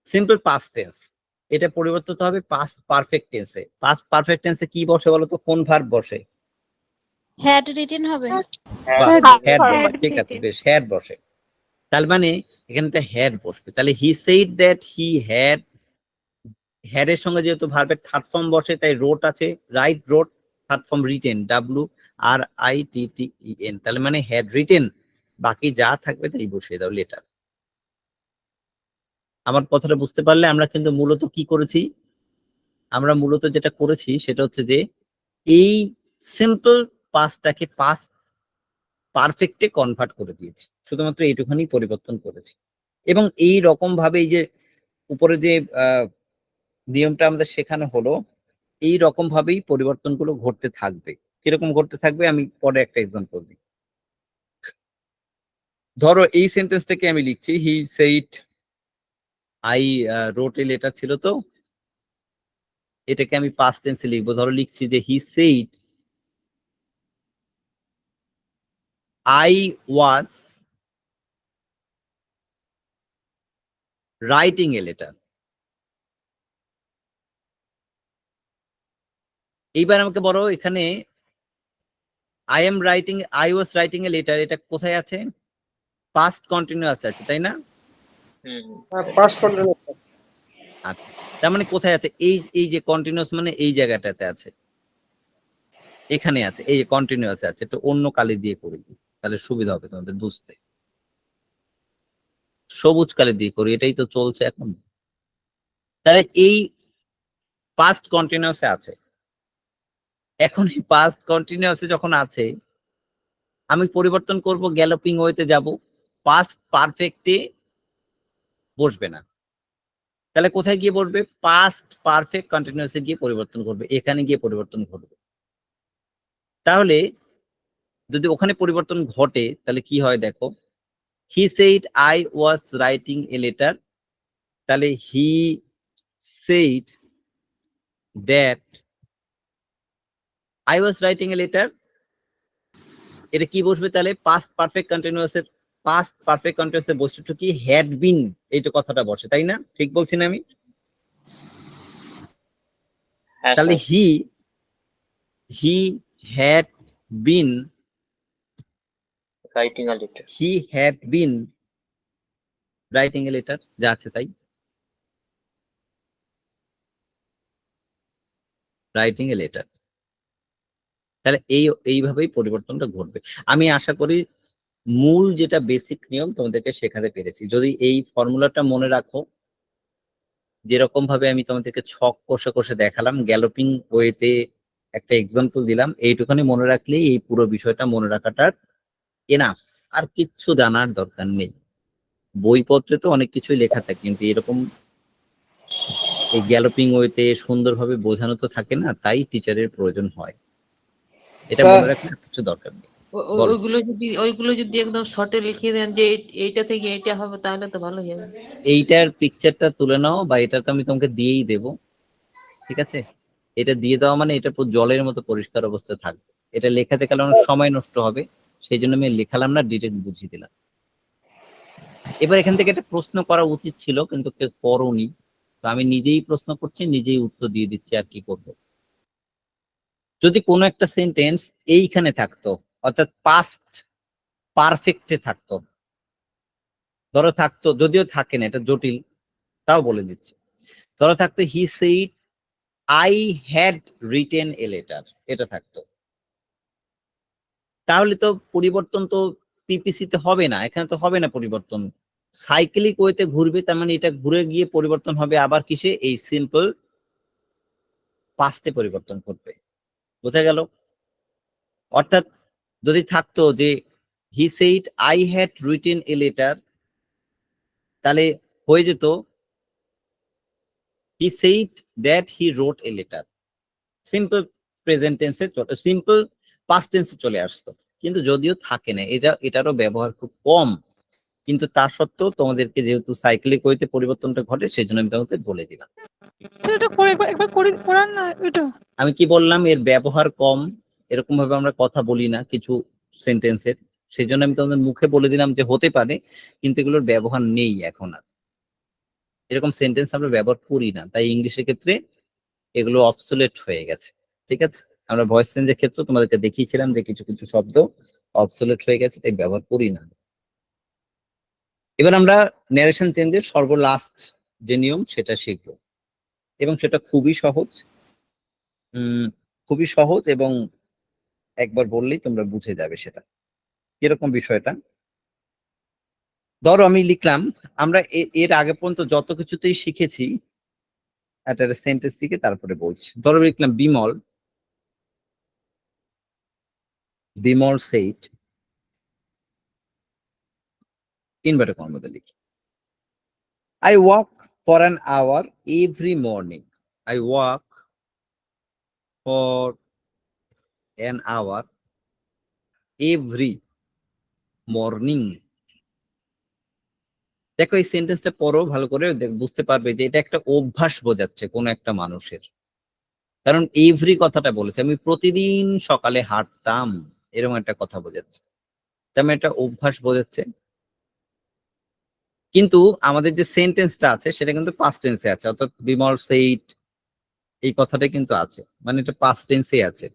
সিম্পল পাস্ট টেন্স, এটা পরিবর্তিত হবে পাস্ট পারফেক্ট টেন্সে। পাস্ট পারফেক্ট টেন্সে কি বসে বলো তো? কোন ভার্ব বসে? হ্যাড রিটেন হবে। হ্যাড বসে, ঠিক আছে, বেশ, হ্যাড বসে। তার মানে এখানে একটা হ্যাড বসবে, তাহলে he said that he had, had এর সঙ্গে যেহেতু ভার্বের থার্ড ফর্ম বসে, তাই রোট আছে, right রোট, third form written, WRITTEN, তাহলে মানে হ্যাড রিটেন, বাকি যা থাকবে তাই বসিয়ে দাও লেটার। আমার কথাটা বুঝতে পারলে? আমরা কিন্তু মূলত কি করেছি? আমরা মূলত যেটা করেছি সেটা হচ্ছে যে এই সিম্পল পাস্টটাকে পাস্ট পারফেক্টে কনভার্ট করে দিয়েছি, শুধুমাত্র এইটুখানি পরিবর্তন করেছি। এবং এই রকম ভাবে এই যে উপরে যে নিয়মটা আমাদের শেখানো হলো, এই রকম ভাবেই পরিবর্তনগুলো ঘটতে থাকবে। কিরকম ঘটতে থাকবে আমি পরে একটা এক্সাম্পল দিই। ধরো এই সেন্টেন্সটাকে আমি লিখছি, হি সেইড আই রোট এ লেটার ছিল, তো এটাকে আমি পাস্ট টেন্সে লিখবো। ধরো লিখছি যে he said I was writing a letter. এইবার আমাকে বলো, এখানে I am writing, I was writing a letter, এটা কোথায় আছে? পাস্ট কন্টিনিউয়াস আছে, তাই না? Past continuous. আচ্ছা, তার মানে কোথায় আছে? এই যে কন্টিনিউয়াস মানে এই জায়গাটাতে আছে, এখানে আছে, এই যে কন্টিনিউয়াস আছে। একটু অন্য কালি দিয়ে করি, তাহলে সুবিধা হবে তোমাদের বুঝতে। সবুজ কালি দিয়ে করি, এটাই তো চলছে এখন। তাহলে এই পাস্ট কন্টিনিউয়াসে আছে। এখন এই পাস্ট কন্টিনিউয়াসে যখন আছে, আমি পরিবর্তন করব, গ্যালোপিং ওয়েতে যাব, পাস্ট পারফেক্টে বসবে না। তাহলে কোথায় গিয়ে বসবে? পাস্ট পারফেক্ট কন্টিনিউয়াসে গিয়ে পরিবর্তন করবে, এখানে গিয়ে পরিবর্তন ঘটবে। তাহলে যদি ওখানে পরিবর্তন ঘটে তাহলে কি হয় দেখো, he said I was writing a letter, তাহলে he said that I was writing a letter, এটা কি বসবে? তাহলে পাস্ট পারফেক্ট কন্টিনিউয়াসের পাস্ট পারফেক্ট কন্টিনিউয়াসের বস্তুটা কি? হ্যাড বিন, এইটা কথাটা বসে, তাই না? ঠিক বলছি না আমি? তাহলে he had been writing a letter. He had been writing a letter, যা আছে তাই, রাইটিং এ লেটার। তাহলে এইভাবেই পরিবর্তনটা ঘটবে। আমি আশা করি মূল যেটা বেসিক নিয়ম তোমাদেরকে শেখাতে পেরেছি। যদি এই ফর্মুলাটা মনে রাখো, যেরকম ভাবে আমি তোমাদেরকে ছক কষে কষে দেখালাম, গ্যালোপিং ওয়েতে একটা এক্সাম্পল দিলাম, এইটুখানি মনে রাখলেই এই পুরো বিষয়টা মনে রাখাটা এনাফ। আর কিচ্ছু জানার দরকার নেই। বইপত্রে তো অনেক কিছুই লেখা থাকে, কিন্তু এরকম এই গ্যালোপিং ওয়েতে সুন্দরভাবে বোঝানো তো থাকে না, তাই টিচারের প্রয়োজন হয়। এটা স্যার মনে রাখলে আর কিছু দরকার নেই। বলো। ওইগুলো যদি একদম শর্টে লিখে দেন যে এইটা থেকে এইটা হবে, তাহলে তো ভালোই হবে। এইটার পিকচারটা তুলে নাও, বা এটা তো আমি তোমাকে দিয়েই দেবো, ঠিক আছে? এটা দিয়ে দেওয়া মানে এটা পুরো জলের মতো পরিষ্কার অবস্থায় থাকবে। এটা লেখাতে গেলে অনেক সময় নষ্ট হবে, সেই জন্য আমি লেখালাম না, ডিরেক্ট বুঝিয়ে দিলাম। এবার এখান থেকে একটা প্রশ্ন করা উচিত ছিল, কিন্তু কেউ করোনি, তো আমি নিজেই প্রশ্ন করছি, নিজেই উত্তর দিয়ে দিচ্ছি, আর কি করব। যদি কোনো একটা সেন্টেন্স এইখানে থাকতো, অর্থাৎ পাস্ট পারফেক্টে থাকতো, ধরো থাকতো, যদিও থাকে না, এটা জটিল, তাও বলে দিচ্ছি। ধরো থাকতো he said I had written a letter, এটা থাকতো, তাহলে তো পরিবর্তন তো পিপিসি তে হবে না, এখানে তো হবে না পরিবর্তন। সাইক্লিক ওয়েতে ঘুরবে, তার মানে এটা ঘুরে গিয়ে পরিবর্তন হবে আবার কিসে, এই সিম্পল পাস্টে পরিবর্তন করবে। বোঝা গেল? অর্থাৎ যদি থাকতো যে he said I had written a letter, তাহলে হয়ে যেত he said that he wrote a letter. Simple present টেন্সে, সিম্পল পাস্ট টেন্সে চলে আসতো। কিন্তু যদিও থাকে না, এটারও ব্যবহার খুব কম, কিন্তু তা সত্ত্বেও তোমাদেরকে যেহেতু সাইক্লিক ওয়েতে পরিবর্তনটা ঘটে, সেই জন্য আমি তোমাদের বলে দিলাম। এটা করে একবার করে করান না এটা। আমি কি বললাম, এর ব্যবহার কম, এরকম ভাবে আমরা কথা বলি না কিছু সেন্টেন্সের, সেই জন্য আমি তোমাদের মুখে বলে দিলাম যে হতে পারে, কিন্তু এগুলোর ব্যবহার নেই এখন আর, এরকম সেন্টেন্স আমরা ব্যবহার করি না, তাই ইংলিশের ক্ষেত্রে এগুলো অবসোলেট হয়ে গেছে। ঠিক আছে, আমরা ভয়েস চেঞ্জের ক্ষেত্রে তোমাদেরকে দেখিয়েছিলাম যে কিছু কিছু শব্দ অবসোলেট হয়ে গেছে, তাই ব্যবহার করি না। এবার আমরা ন্যারেশন চেঞ্জের সর্বলাস্ট যে নিয়ম সেটা শিখবো, এবং সেটা খুবই সহজ, খুবই সহজ, এবং একবার বললেই তোমরা বুঝে যাবে সেটা কিরকম বিষয়টা। ধরো আমি লিখলাম, আমরা এর আগে পর্যন্ত যত কিছুতেই শিখেছি একটা সেন্টেন্স থেকে তারপরে বলছি। ধরো লিখলাম বিমল, বিমল সেইড, ইনভার্টেড কমার মধ্যে লিখি, I walk for an hour every morning. I walk for an hour every morning. দেখো এই সেন্টেন্সটা পড়ো ভালো করে, বুঝতে পারবে যে এটা একটা অভ্যাস বোঝাচ্ছে কোন একটা মানুষের। কারণ এভরি কথাটা বলেছে, আমি প্রতিদিন সকালে হাঁটতাম, এরকম একটা কথা বোঝাচ্ছে, তেমন একটা অভ্যাস বোঝাচ্ছে। কিন্তু আমাদের যে সেন্টেন্সটা আছে সেটা কিন্তু পাস্ট টেন্সে আছে, অর্থাৎ বিমল সেইড এই কথাটা কিন্তু আছে, মানে এটা পাস্ট টেন্সে আছে।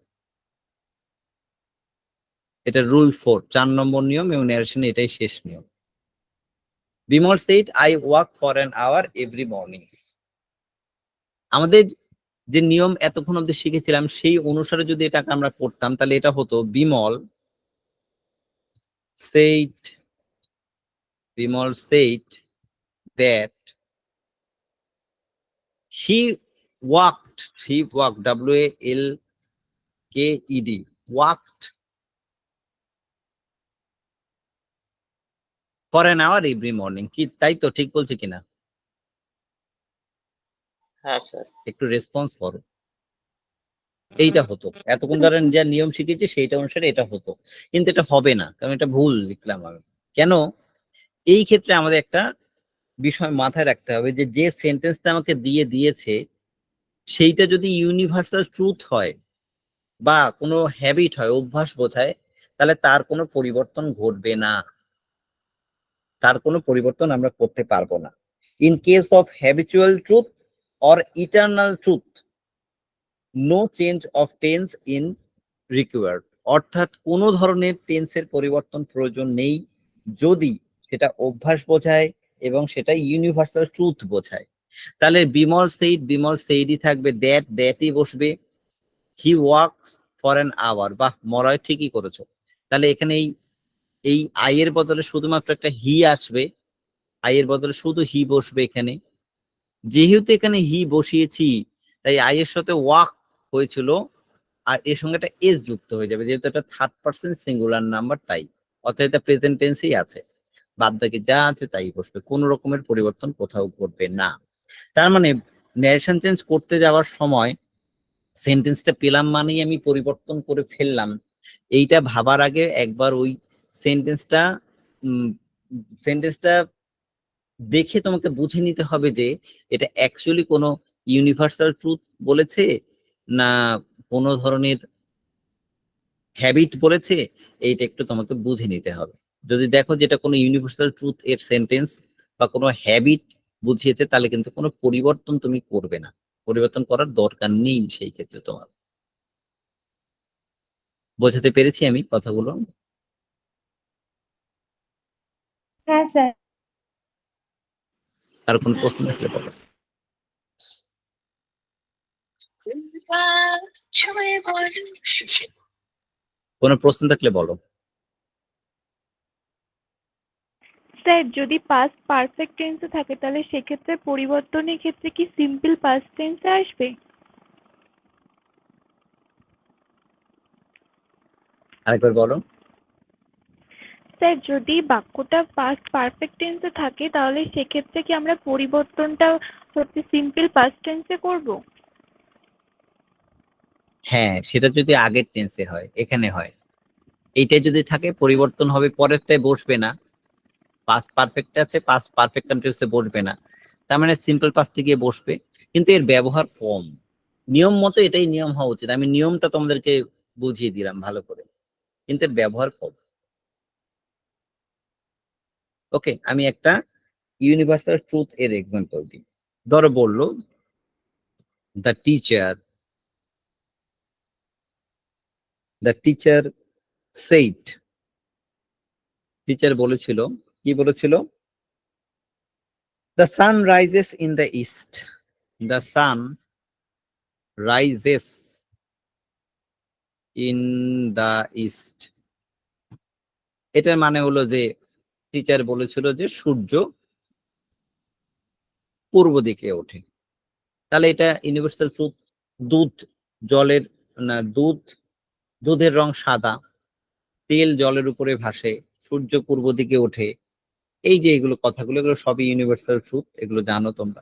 এটা রুল 4, 4 নম্বর নিয়ম, এবং ন্যারেশনে এটাই শেষ নিয়ম। Bimal said I walk for an hour every morning. আমাদের যে নিয়ম এতক্ষণ অব্দি শিখেছিলাম সেই অনুসারে যদি এটাকে আমরা পড়তাম, তাহলে এটা হতো Bimal said, Bimal said that he walked, he walk WALKED, walked for an hour every morning. কি তাই তো, ঠিক বলছে কিনা? হ্যাঁ স্যার। একটু রেসপন্স করো। এইটা হতো, এতক্ষণ ধরেন যা নিয়ম শিখেছি সেইটা অনুসারে এটা হতো, কিন্তু এটা হবে না, কারণ এটা ভুল লিখলাম আমি। কেন? এই ক্ষেত্রে আমাদের একটা বিষয় মাথায় রাখতে হবে, যে যে সেন্টেন্সটা আমাকে দিয়ে দিয়েছে সেইটা যদি ইউনিভার্সাল ট্রুথ হয় বা কোনো হ্যাবিট হয়, অভ্যাস বোঝায়, তাহলে তার কোনো পরিবর্তন ঘটবে না, তার কোনো পরিবর্তন আমরা করতে পারবো না। In case of habitual truth or eternal truth, no change of tense in required. অর্থাৎ কোনো ধরনের টেন্সের পরিবর্তন প্রয়োজন নেই যদি সেটা অভ্যাস বোঝায় এবং সেটা ইউনিভার্সাল ট্রুথ বোঝায়। তাহলে বিমল সেইডই থাকবে, দ্যাটই বসবে, he works for an hour, বাহ মরয় ঠিকই করেছো। তাহলে এখানে এই আই এর বদলে শুধুমাত্র একটা হি আসবে, আই এর বদলে শুধু হি বসবে এখানে। যেহেতু এখানে হি বসিয়েছি, তাই আই এর সাথে ওয়াক হয়েছিল, আর এর সঙ্গে একটা এস যুক্ত হয়ে যাবে, যেহেতু এটা থার্ড পার্সন সিঙ্গুলার নাম্বার, তাই অর্থাৎ এটা প্রেজেন্ট টেন্সই আছে, বাদ বাকি যা আছে তাই বসবে, কোনো রকমের পরিবর্তন কোথাও ঘটবে না। তার মানে ন্যারেশন চেঞ্জ করতে যাওয়ার সময় সেন্টেন্সটা পেলাম মানেই আমি পরিবর্তন করে ফেললাম, এইটা ভাবার আগে একবার ওই সেন্টেন্সটা সেন্টেন্সটা দেখে তোমাকে বুঝে নিতে হবে যে এটা অ্যাকচুয়ালি কোনো ইউনিভার্সাল ট্রুথ বলেছে না কোনো ধরনের হ্যাবিট বলেছে, এইটা একটু তোমাকে বুঝে নিতে হবে। যদি দেখো যেটা কোনো ইউনিভার্সাল ট্রুথ এর সেন্টেন্স বা কোনো হ্যাবিট বুঝিয়েছে, তাহলে কিন্তু কোনো পরিবর্তন তুমি করবে না, পরিবর্তন করার দরকার নেই সেই ক্ষেত্রে তোমার। বোঝাতে পেরেছি আমি কথাগুলো? হ্যাঁ স্যার। আর কোনো প্রশ্ন থাকলে বলো। কোনো প্রশ্ন থাকলে বলো। স্যার যদি পাস্ট পারফেক্ট টেন্সে থাকে তাহলে সেক্ষেত্রে পরিবর্তনের ক্ষেত্রে কি সিম্পল পাস্ট টেন্সে আসবে? আরেকবার বলো। স্যার যদি বাক্যটা পাস্ট পারফেক্ট টেন্সে থাকে তাহলে সেক্ষেত্রে কি আমরা পরিবর্তনটা হচ্ছে সিম্পল পাস্ট টেন্সে করব? হ্যাঁ, সেটা যদি আগের টেন্সে হয়, এখানে হয়, এইটাই যদি থাকে পরিবর্তন হবে, পরেরটায় বসবে না। পাস্ট পারফেক্ট আছে, পাস্ট পারফেক্ট কন্টিনিউসে বসবে না, তার মানে সিম্পল পাস্টে গিয়ে বসবে, কিন্তু এর ব্যবহার কম। নিয়ম মতো এটাই নিয়ম হওয়া উচিত, আমি নিয়মটা তোমাদেরকে বুঝিয়ে দিলাম ভালো করে, কিন্তু এর ব্যবহার কম। ওকে, আমি একটা ইউনিভার্সাল ট্রুথ এর এক্সাম্পল দিই। ধরো বললো দ্য টিচার সেইড, টিচার বলেছিল, কি বলেছিল? The sun rises in the east, the sun rises in the east. এটার মানে হলো যে টিচার বলেছিল যে সূর্য পূর্ব দিকে ওঠে। তাহলে এটা ইউনিভার্সাল ট্রুথ। দুধ জলের না দুধের রং সাদা, তেল জলের উপরে ভাসে, সূর্য পূর্ব দিকে ওঠে, এই যে এগুলো কথাগুলো, এগুলো সবই ইউনিভার্সাল ট্রুথ, এগুলো জানো তোমরা।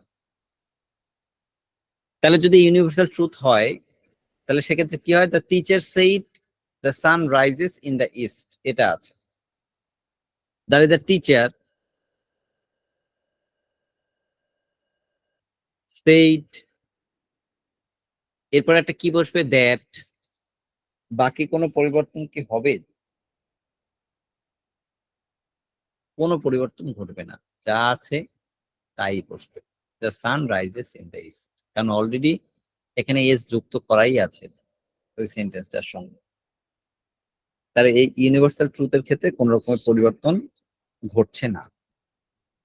তাহলে যদি ইউনিভার্সাল ট্রুথ হয় তাহলে সেক্ষেত্রে কি হয়? The teacher said the sun rises in the east, এটা আছে। That is the teacher said, এরপর একটা কি বসবে? দ্যাট। বাকি কোনো পরিবর্তন কি হবে? কোনো পরিবর্তন ঘটবে না, যা আছে তাই বসবে। The sun rises in the east, কারণ অলরেডি এখানে এস যুক্ত করাই আছে ওই সেন্টেন্সটার সঙ্গে। তাহলে এই ইউনিভার্সাল ট্রুথের ক্ষেত্রে কোন রকমের পরিবর্তন ঘটছে না।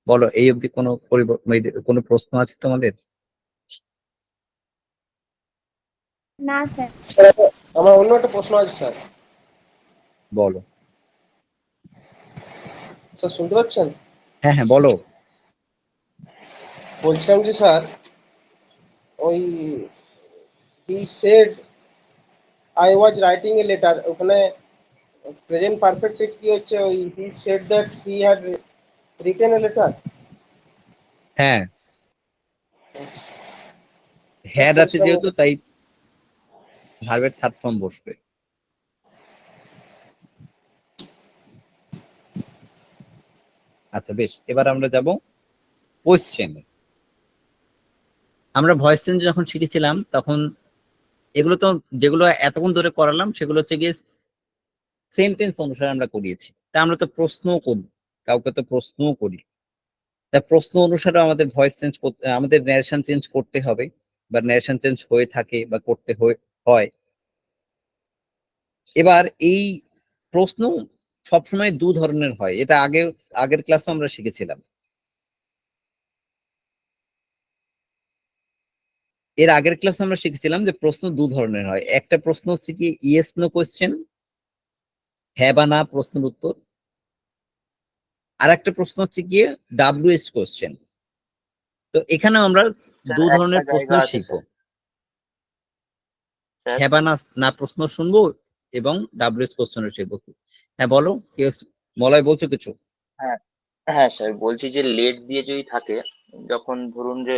বলো, এই অবধি কোনো প্রশ্ন আছে তোমাদের? না স্যার। স্যার আমার অন্য একটা প্রশ্ন আছে স্যার। বলো। স্যার শুনতে পাচ্ছেন? হ্যাঁ হ্যাঁ বলো। বলছিলাম যে স্যার ওই he said I was writing a letter, ওখানে প্রেজেন্ট পারফেক্টে কি হচ্ছে? ওই he said that he had written a letter. হ্যাঁ, হ্যাড আছে যেহেতু তাই ভার্বের থার্ড ফর্ম বসবে। আচ্ছা বেশ, এবার আমরা যাব কোশ্চেনে। আমরা ভয়েস চেঞ্জ যখন শিখেছিলাম তখন এগুলো তো যেগুলো এতক্ষণ ধরে করালাম সেগুলো হচ্ছে গিয়ে সেন্টেন্স অনুসারে আমরা করিয়েছি, তা আমরা তো প্রশ্নও করি, কাউকে তো প্রশ্নও করি, তা প্রশ্ন অনুসারে আমাদের ভয়েস চেঞ্জ করতে, আমাদের ন্যারেশন চেঞ্জ করতে হবে, বা ন্যারেশন চেঞ্জ হয়ে থাকে বা করতে হয়। এবার এই প্রশ্ন সবসময় দু ধরনের হয়, এটা আগের ক্লাসে আমরা শিখেছিলাম। এর আগের ক্লাসে আমরা শিখেছিলাম যে প্রশ্ন দু ধরনের হয়, একটা প্রশ্ন হচ্ছে কি ইয়েস নো কোশ্চেন, হ্যাঁ বা না প্রশ্নের উত্তর, আর একটা প্রশ্ন হচ্ছে গিয়ে ডাব্লিউএস কোশ্চেন। তো এখানে আমরা দু ধরনের প্রশ্ন শিখবো, হ্যাঁ বা না প্রশ্ন শুনবো এবং ডাব্লিউএস কোশ্চেন শিখবো। হ্যাঁ বলো, কেউ মলয় বলছো কিছু? হ্যাঁ হ্যাঁ স্যার, বলছি যে লেট দিয়ে যদি থাকে, যখন ধরুন যে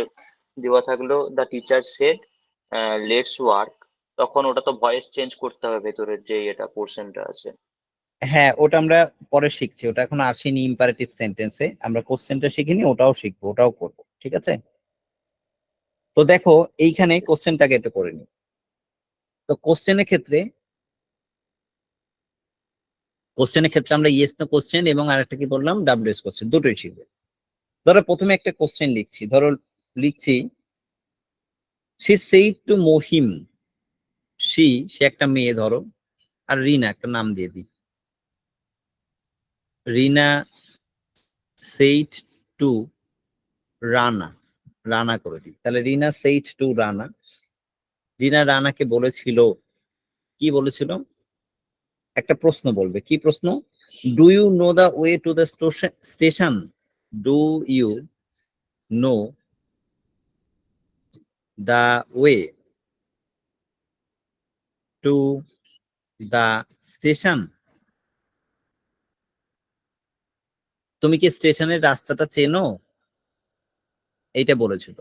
দেওয়া থাকলো the teacher said let's work, তখন ওটা তো ভয়েস চেঞ্জ করতে হবে ভেতরের যে এটা পোর্শনটা আছে। হ্যাঁ, ওটা আমরা পরে শিখছি, ওটা এখন আসেনি ইম্পারেটিভ সেন্টেন্সে, আমরা কোশ্চেনটা শিখিনি, ওটাও শিখবো, ওটাও করবো, ঠিক আছে? তো দেখো এইখানে কোশ্চেনটাকে একটু করে নিই। তো কোশ্চেনের ক্ষেত্রে আমরা ইয়েস নো কোশ্চেন এবং আরেকটা কি বললাম, ডাব্লিউএস কোশ্চেন, দুটোই শিখবে। ধরো প্রথমে একটা কোশ্চেন লিখছি, ধরো লিখছি শি সেইড টু মহিম, সে একটা মেয়ে ধরো, আর রিনা একটা নাম দিয়ে দিই, রিনা সেইড টু রানা, রানা করে দিই, তাহলে রিনা সেইড টু রানা, রিনা রানাকে বলেছিল, কি বলেছিল, একটা প্রশ্ন বলবে, কি প্রশ্ন, do you know the way to the station, do you know the way to the station, তুমি কি স্টেশনের রাস্তাটা চেনো, এইটা বলেছিল,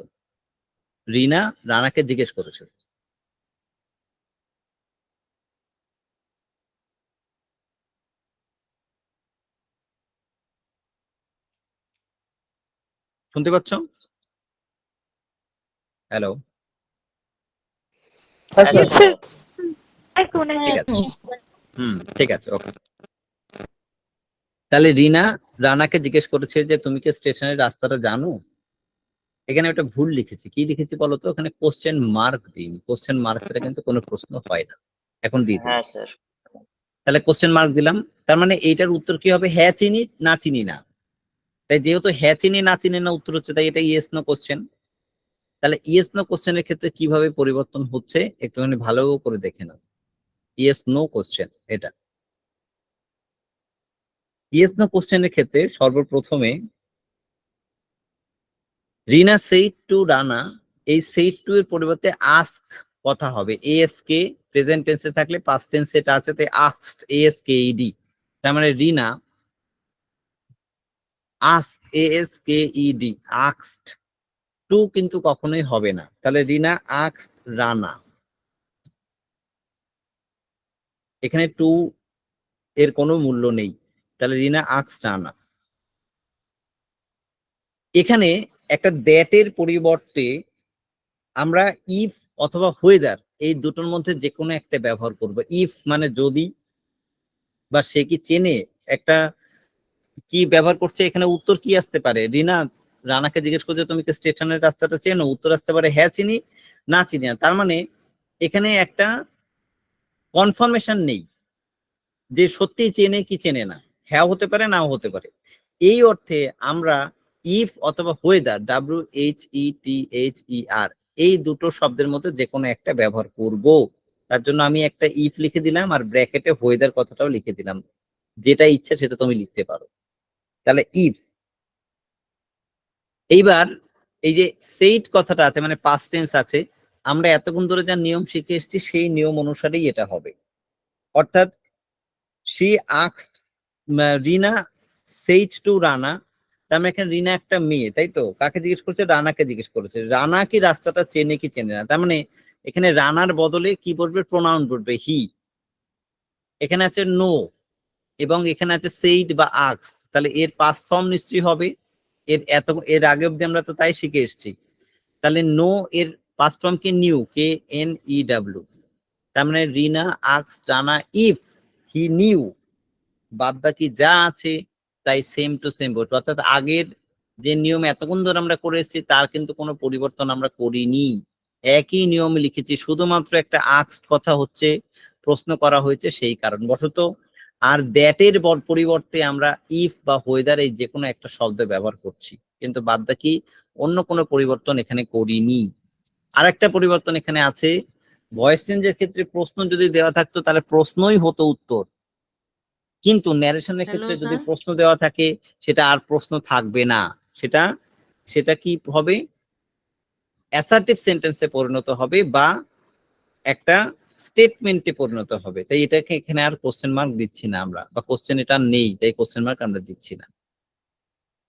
রিনা রানাকে জিজ্ঞেস করেছিল। শুনতে পাচ্ছ? হ্যালো? হ্যাঁ হ্যাঁ স্যার। স্যার, শোনা ঠিক আছে, যাচ্ছে। ঠিক আছে, ওকে। তাহলে রিনা রানাকে জিজ্ঞেস করেছে যে তুমি কি স্টেশনের রাস্তাটা জানো। এখানে একটা ভুল লিখেছি, কি লিখেছি বলতো, ওখানে কোশ্চেন মার্ক দিইনি, কোশ্চেন মার্ক ছাড়া কিন্তু কোনো প্রশ্ন হয় না, এখন দিয়ে দিলাম। হ্যাঁ স্যার। তাহলে কোশ্চেন মার্ক দিলাম, তার মানে এইটার উত্তর কি হবে, হ্যাঁ চিনি না চিনি না। তাই যেহেতু হ্যাঁ চিনি না চিনি না উত্তর হচ্ছে, তাই এটা ইয়েস নো কোশ্চেন। তাহলে ইয়েস নো কোশ্চেনের ক্ষেত্রে কিভাবে পরিবর্তন হচ্ছে একটুখানি ভালো করে দেখে নাও। ইয়েস নো কোশ্চেন, এটা ইয়েস নো কোশ্চেনের ক্ষেত্রে সর্বপ্রথমে রিনা সেইড টু রানা, এই সেইড টু এর পরিবর্তে আস্ক কথা হবে, এএসকে প্রেজেন্ট টেন্সে থাকলে পাস্ট টেন্সে এটা আছে, তাই আস্কড, এএসকে ইডি, তার মানে Rina ask, A S K E D, asked, to কিন্তু কখনোই হবে না, তাহলে রিনা আস্কড রানা, এখানে টু এর কোনো মূল্য নেই, তাহলে রিনা আস্কড রানা। এখানে একটা দ্যাটের পরিবর্তে আমরা ইফ অথবা হোয়েদার এই দুটোর মধ্যে যে কোনো একটা ব্যবহার করব। ইফ মানে যদি, বা সে কি চেনে, একটা কি ব্যবহার করছে, এখানে উত্তর কি আসতে পারে, রিনা রানাকে জিজ্ঞেস করছে তুমি কি স্টেশনের রাস্তাটা চেনো, উত্তর আসতে পারে হ্যাঁ চিনি না চিনি না। তার মানে এখানে একটা কনফার্মেশন নেই যে সত্যি চেনে কি চেনে না, হ্যাঁ হতে পারে নাও হতে পারে। এই অর্থে আমরা ইফ অথবা হোয়েদার, WHETHER, এই দুটো শব্দের মধ্যে যে কোনো একটা ব্যবহার করব। তার জন্য আমি একটা ইফ লিখে দিলাম আর ব্র্যাকেটে হোয়েদার কথাটাও লিখে দিলাম, যেটা ইচ্ছা সেটা তুমি লিখতে পারো। তাহলে ইফ, এইবার এই যে সেইড কথাটা আছে মানে পাস্ট টেন্স আছে, আমরা এতক্ষণ ধরে যা নিয়ম শিখে এসেছি সেই নিয়ম অনুসারেই এটা হবে। অর্থাৎ she asked, Rina said to Rana, তার মানে এখানে রিনা একটা মেয়ে, তাই তো, কাকে জিজ্ঞেস করছে, রানাকে জিজ্ঞেস করেছে, রানা কি রাস্তাটা চেনে কি চেনে না। তার মানে এখানে রানার বদলে কি বলবে, প্রোনাউন বলবে হি, এখানে আছে নো এবং এখানে আছে সেইড বা আস্কড, তাহলে এর পাস্ট ফর্ম নিশ্চয়ই হবে, এর আগে অব্দি আমরা তো তাই শিখে এসেছি। তাহলে নো এর পাস্ট ফর্ম কি, নিউ, KNEW, তার মানে Rina asked Rana if he knew, বাদ বাকি যা আছে তাই সেম টু সেম বলবো। অর্থাৎ আগের যে নিয়ম এতক্ষণ ধরে আমরা করে এসেছি তার কিন্তু কোনো পরিবর্তন আমরা করিনি, একই নিয়ম লিখেছি, শুধুমাত্র একটা আস্কড কথা হচ্ছে প্রশ্ন করা হয়েছে সেই কারণবশত। আর দ্যাটের পরিবর্তে আমরা ইফ বা হোয়েদার এই যে কোনো একটা শব্দ ব্যবহার করছি, কিন্তু বাদ বাকি অন্য কোনো পরিবর্তন এখানে করিনি। আর একটা পরিবর্তন এখানে আছে, ভয়েস চেঞ্জের ক্ষেত্রে প্রশ্ন যদি দেওয়া থাকতো তাহলে প্রশ্নই হতো উত্তর, কিন্তু ন্যারেশনের হ্যালো ক্ষেত্রে যদি স্যার। প্রশ্ন দেওয়া থাকে সেটা আর প্রশ্ন থাকবে না, সেটা সেটা কি হবে, অ্যাসার্টিভ সেন্টেন্সে পরিণত হবে বা একটা স্টেটমেন্টে পরিণত হবে। তাই এটাকে এখানে আর কোশ্চেন মার্ক দিচ্ছি না আমরা, বা কোশ্চেন এটা নেই তাই কোশ্চেন মার্ক আমরা দিচ্ছি না।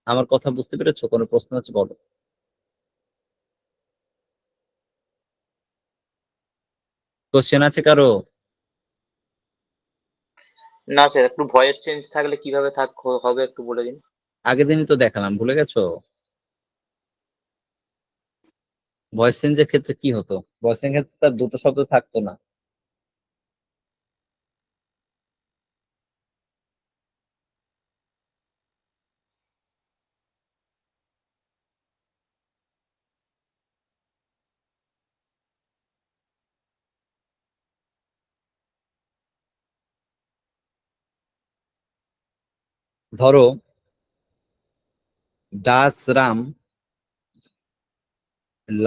আমার কথা বুঝতে পেরেছো? কোনো প্রশ্ন আছে বলো। কোশ্চেন আছে কারো? না স্যার, একটু ভয়েস চেঞ্জ থাকলে কিভাবে হবে একটু বলে দিন। আগের দিনই তো দেখালাম, ভুলে গেছো? ভয়েস চেঞ্জের ক্ষেত্রে কি হতো? ভয়েস চেঞ্জের ক্ষেত্রে তার দুটো শব্দ থাকতো না। ধরো ডাস রাম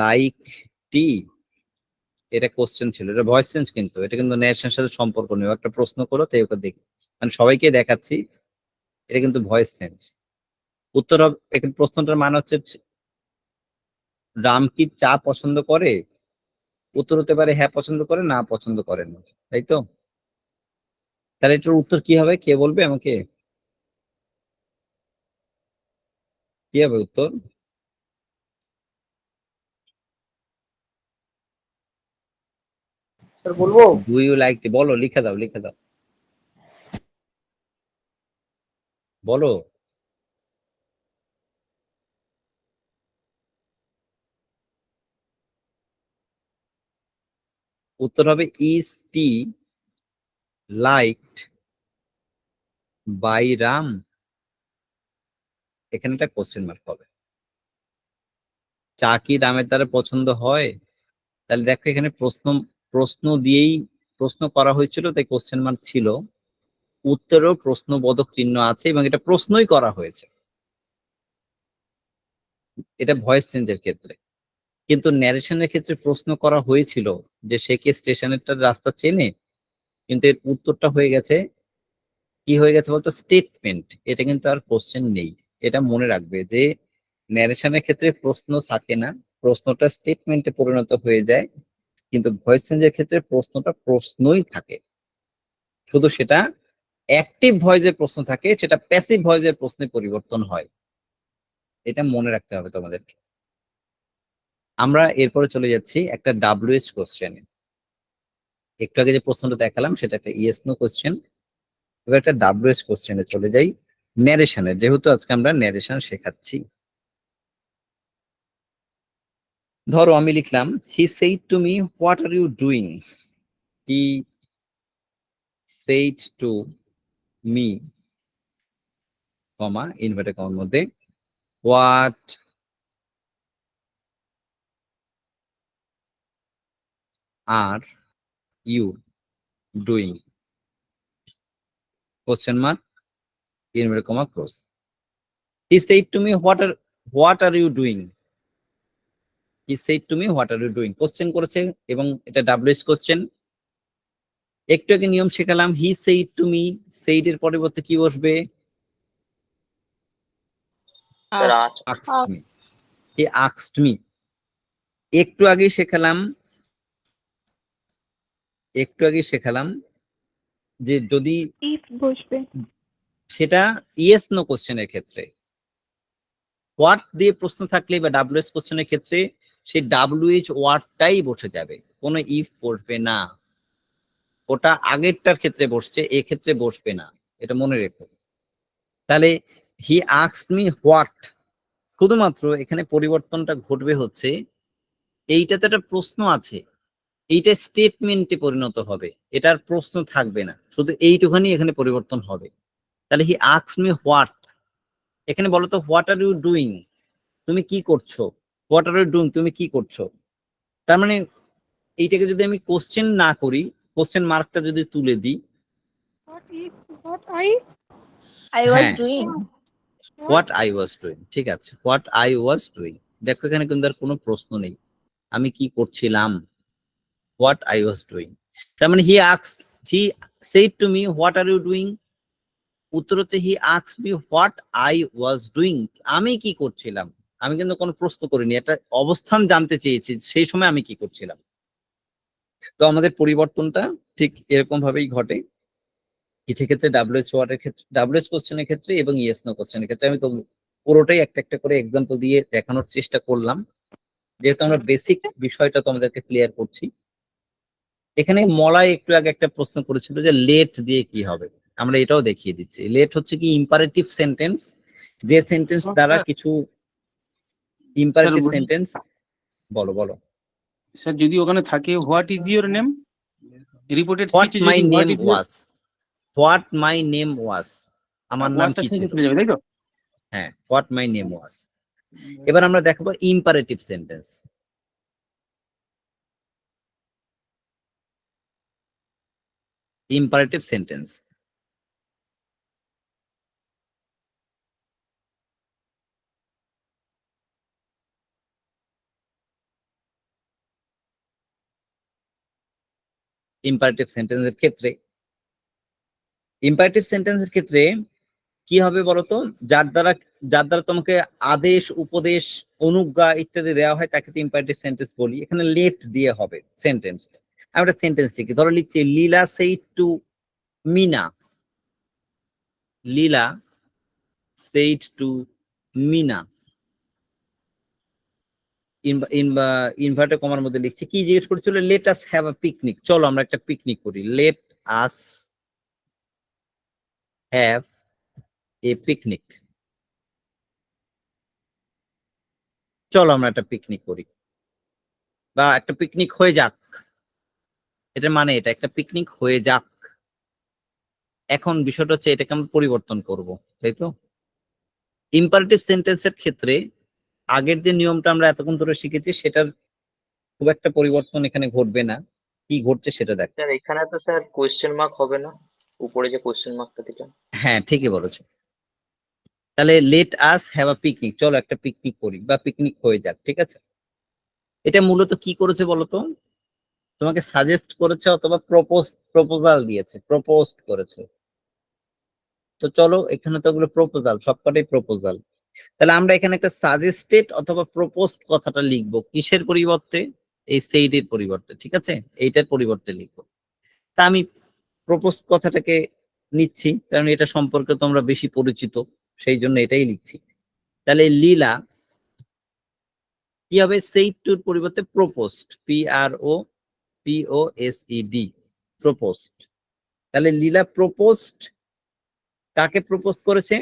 লাইক টি, এটা কোশ্চেন ছিল, এটা ভয়েস চেঞ্জ, কিন্তু এটা কিন্তু ন্যারেশনের সাথে সম্পর্ক নেই। ও একটা প্রশ্ন করো তাই ওকে দেখি, মানে সবাইকে দেখাচ্ছি, এটা কিন্তু ভয়েস চেঞ্জ। উত্তর হবে, এখানে প্রশ্নটার মানে হচ্ছে রাম কি চা পছন্দ করে? উত্তর হতে পারে হ্যাঁ পছন্দ করে, না পছন্দ করে না, তাই তো? তাহলে এটার উত্তর কি হবে, কে বলবে আমাকে? কি হবে উত্তর? স্যার বলবো? ডু ইউ লাইক টি, বলো, লিখে দাও, লিখে দাও, বলো। উত্তর হবে is tea liked by Ram. এখানে একটা কোশ্চেন মার্ক হবে। চা কি রামের দ্বারা পছন্দ হয়? তাহলে দেখো এখানে প্রশ্ন দিয়েই প্রশ্ন করা হয়েছিল তাই কোশ্চেন মার্ক ছিল, উত্তরেও প্রশ্নবোধক চিহ্ন আছে এবং এটা প্রশ্নই করা হয়েছে। এটা ভয়েস চেঞ্জের ক্ষেত্রে, কিন্তু ন্যারেশনের ক্ষেত্রে প্রশ্ন করা হয়েছিল যে সে কি স্টেশনের রাস্তা চেনে, কিন্তু এর উত্তরটা হয়ে গেছে, কি হয়ে গেছে বলতো, স্টেটমেন্ট। এটা কিন্তু আর কোশ্চেন নেই। এটা মনে রাখবে যে ন্যারেশনের ক্ষেত্রে প্রশ্ন থাকে না, প্রশ্নটা স্টেটমেন্টে পরিণত হয়ে যায়, কিন্তু ভয়েস চেঞ্জের ক্ষেত্রে প্রশ্নটা প্রশ্নই থাকে, শুধু সেটা অ্যাক্টিভ ভয়েসের প্রশ্ন থাকে, সেটা প্যাসিভ ভয়েসের প্রশ্নে পরিবর্তন হয়। এটা মনে রাখতে হবে তোমাদেরকে। আমরা এরপরে চলে যাচ্ছি একটা ডাব্লিউএইচ কোশ্চেনে। একটু আগে যে প্রশ্নটা দেখালাম সেটা একটা ইয়েস নো কোশ্চেন, এবার একটা ডাব্লিউএইচ কোশ্চেনে চলে যাই, ন্যারেশনের, যেহেতু আজকে আমরা ন্যারেশন শেখাচ্ছি। ধরো আমি লিখলাম he said to me what are you doing. He said to me, comma inverted কমার মধ্যে, what are you doing, question mark, inverted comma close. He said to me what are you doing. He said to me what are you doing, question করেছে এবং এটা W H কোশ্চেন। একটু আগে নিয়ম শেখালাম, he said to me, said এর পরিবর্তে কি বসবে? Sir asked me, he asked me। একটু আগে শেখালাম, একটু আগে শেখালাম যে যদি ইফ বসবে। সেটা ইয়েস নো কোশ্চেনের ক্ষেত্রে, হোয়াট দিয়ে প্রশ্ন থাকলে বা ডাব্লিউএস কোশ্চেনের ক্ষেত্রে সেই ডাব্লিউএইচ ওয়ার্ডটাই বসে যাবে, কোনো ইফ বসবে না। ওটা আগেরটার ক্ষেত্রে বসছে, এক্ষেত্রে বসবে না, এটা মনে রেখো। তাহলে হি আস্কড মি হোয়াট, শুধুমাত্র এখানে পরিবর্তনটা ঘটবে হচ্ছে এইটাতে একটা প্রশ্ন আছে, এইটা স্টেটমেন্টে পরিণত হবে, এটার প্রশ্ন থাকবে না, শুধু এইটুখানি এখানে পরিবর্তন হবে। তাহলে হি আস্কড মি হোয়াট, এখানে বলো তো হোয়াট আর ইউ ডুইং, তুমি কি করছো? হোয়াট আর ইউ ডুইং, তুমি কি করছো? তার মানে এইটাকে যদি আমি কোশ্চেন না করি, কোশ্চেন মার্কটা যদি তুলে দিই, I was হ্যাঁ, doing. What I was doing, ঠিক আছে, হোয়াট আই ওয়াজ ডুইং। দেখো এখানে কিন্তু আর কোনো প্রশ্ন নেই, আমি কি করছিলাম, হোয়াট আই ওয়াজ ডুইং। তার মানে he said to me what are you doing, উত্তর হচ্ছে he asked me what I was doing, আমি কি করছিলাম। আমি কিন্তু কোনো প্রশ্ন করিনি, একটা অবস্থান জানতে চেয়েছি সেই সময় আমি কি করছিলাম। তো আমাদের পরিবর্তনটা ঠিক এরকম ভাবেই ঘটে কিছু ক্ষেত্রে ডাব্লিউএইচ ওয়ার্ডের ক্ষেত্রে, ডাব্লিউএইচ কোশ্চেনের ক্ষেত্রে এবং ইয়েস নো কোশ্চেনের ক্ষেত্রে। আমি তো পুরোটাই একটা একটা করে এক্সাম্পল দিয়ে দেখানোর চেষ্টা করলাম, যেহেতু আমরা বেসিক বিষয়টা তোমাদেরকে ক্লিয়ার করছি। এখানে মলয় একটু আগে একটা প্রশ্ন করেছিল যে লেট দিয়ে কি হবে, আমরা এটাও দেখিয়ে দিচ্ছি। লেট হচ্ছে কি ইম্পারেটিভ সেন্টেন্স, যে সেন্টেন্স দ্বারা কিছু ইম্পারেটিভ বলছি- সেন্টেন্স। বলো বলো। স্যার যদি ওখানে থাকে what is your name, reported what স্পিচে মাই যদি name what is was, what my name was, আমার নাম ওয়াজটা কি শুনতে ছিল। চলে যাবে, তাই তো? হ্যাঁ, হোয়াট মাই নেম ওয়াজ। এবার আমরা দেখাবো imperative sentence. Imperative sentence imperative সেন্টেন্সের ক্ষেত্রে, ইম্পারেটিভ সেন্টেন্সের ক্ষেত্রে কি হবে বলতো, যার দ্বারা তোমাকে আদেশ, উপদেশ, অনুজ্ঞা ইত্যাদি দেওয়া হয় তাকে তো ইম্পারেটিভ সেন্টেন্স বলি। এখানে লেট দিয়ে হবে সেন্টেন্স। আমি একটা সেন্টেন্স লিখি, ধরো লিখছি Leela said to Mina, Leela said to Mina, inverted কমার মধ্যে লিখছি। কি জিজ্ঞেস করেছিল? Let us have a picnic, চলো আমরা একটা পিকনিক করি। Let us have a picnic, চলো আমরা একটা পিকনিক করি, বা একটা পিকনিক হয়ে যাক। এটার মানে এটা, একটা পিকনিক হয়ে যাক। এখন বিষয়টা হচ্ছে এটাকে আমরা পরিবর্তন করব, তাই তো? ইম্পারেটিভ সেন্টেন্সের ক্ষেত্রে আগের যে নিয়মটা আমরা এতক্ষণ ধরে শিখেছি সেটার খুব একটা পরিবর্তন এখানে ঘটবে না। কি ঘটছে সেটা দেখ। স্যার এখানে তো স্যার কোয়েশ্চেন মার্ক হবে না, উপরে যে কোয়েশ্চেন মার্কটা দিলাম। হ্যাঁ, ঠিকই বলেছো। তাহলে late us have a picnic, চলো একটা পিকনিক করি বা পিকনিক হয়ে যাক, ঠিক আছে? এটা মূলত কি করেছে বলতো, তোমাকে সাজেস্ট করেছে অথবা প্রপোজাল দিয়েছে, প্রপোজড করেছে। তো চলো, এখানে তো ওগুলো প্রপোজাল, সবকটাই প্রপোজাল। তাহলে আমরা এখানে একটা সাজেস্টেড অথবা প্রপোজড কথাটা লিখবো কিসের পরিবর্তে? এই সেইড এর পরিবর্তে, ঠিক আছে? এইটার পরিবর্তে লিখবো। তা আমি প্রপোজড কথাটাকে নিচ্ছি, কারণ এটা সম্পর্কে তোমরা বেশি পরিচিত, সেই জন্য এটাই লিখছি। তাহলে লীলা কি হবে? সেইড টুর পরিবর্তে প্রপোজড, PROPOSED, প্রপোজড। তাহলে লীলা প্রপোজড, কাকে প্রপোজ করেছে?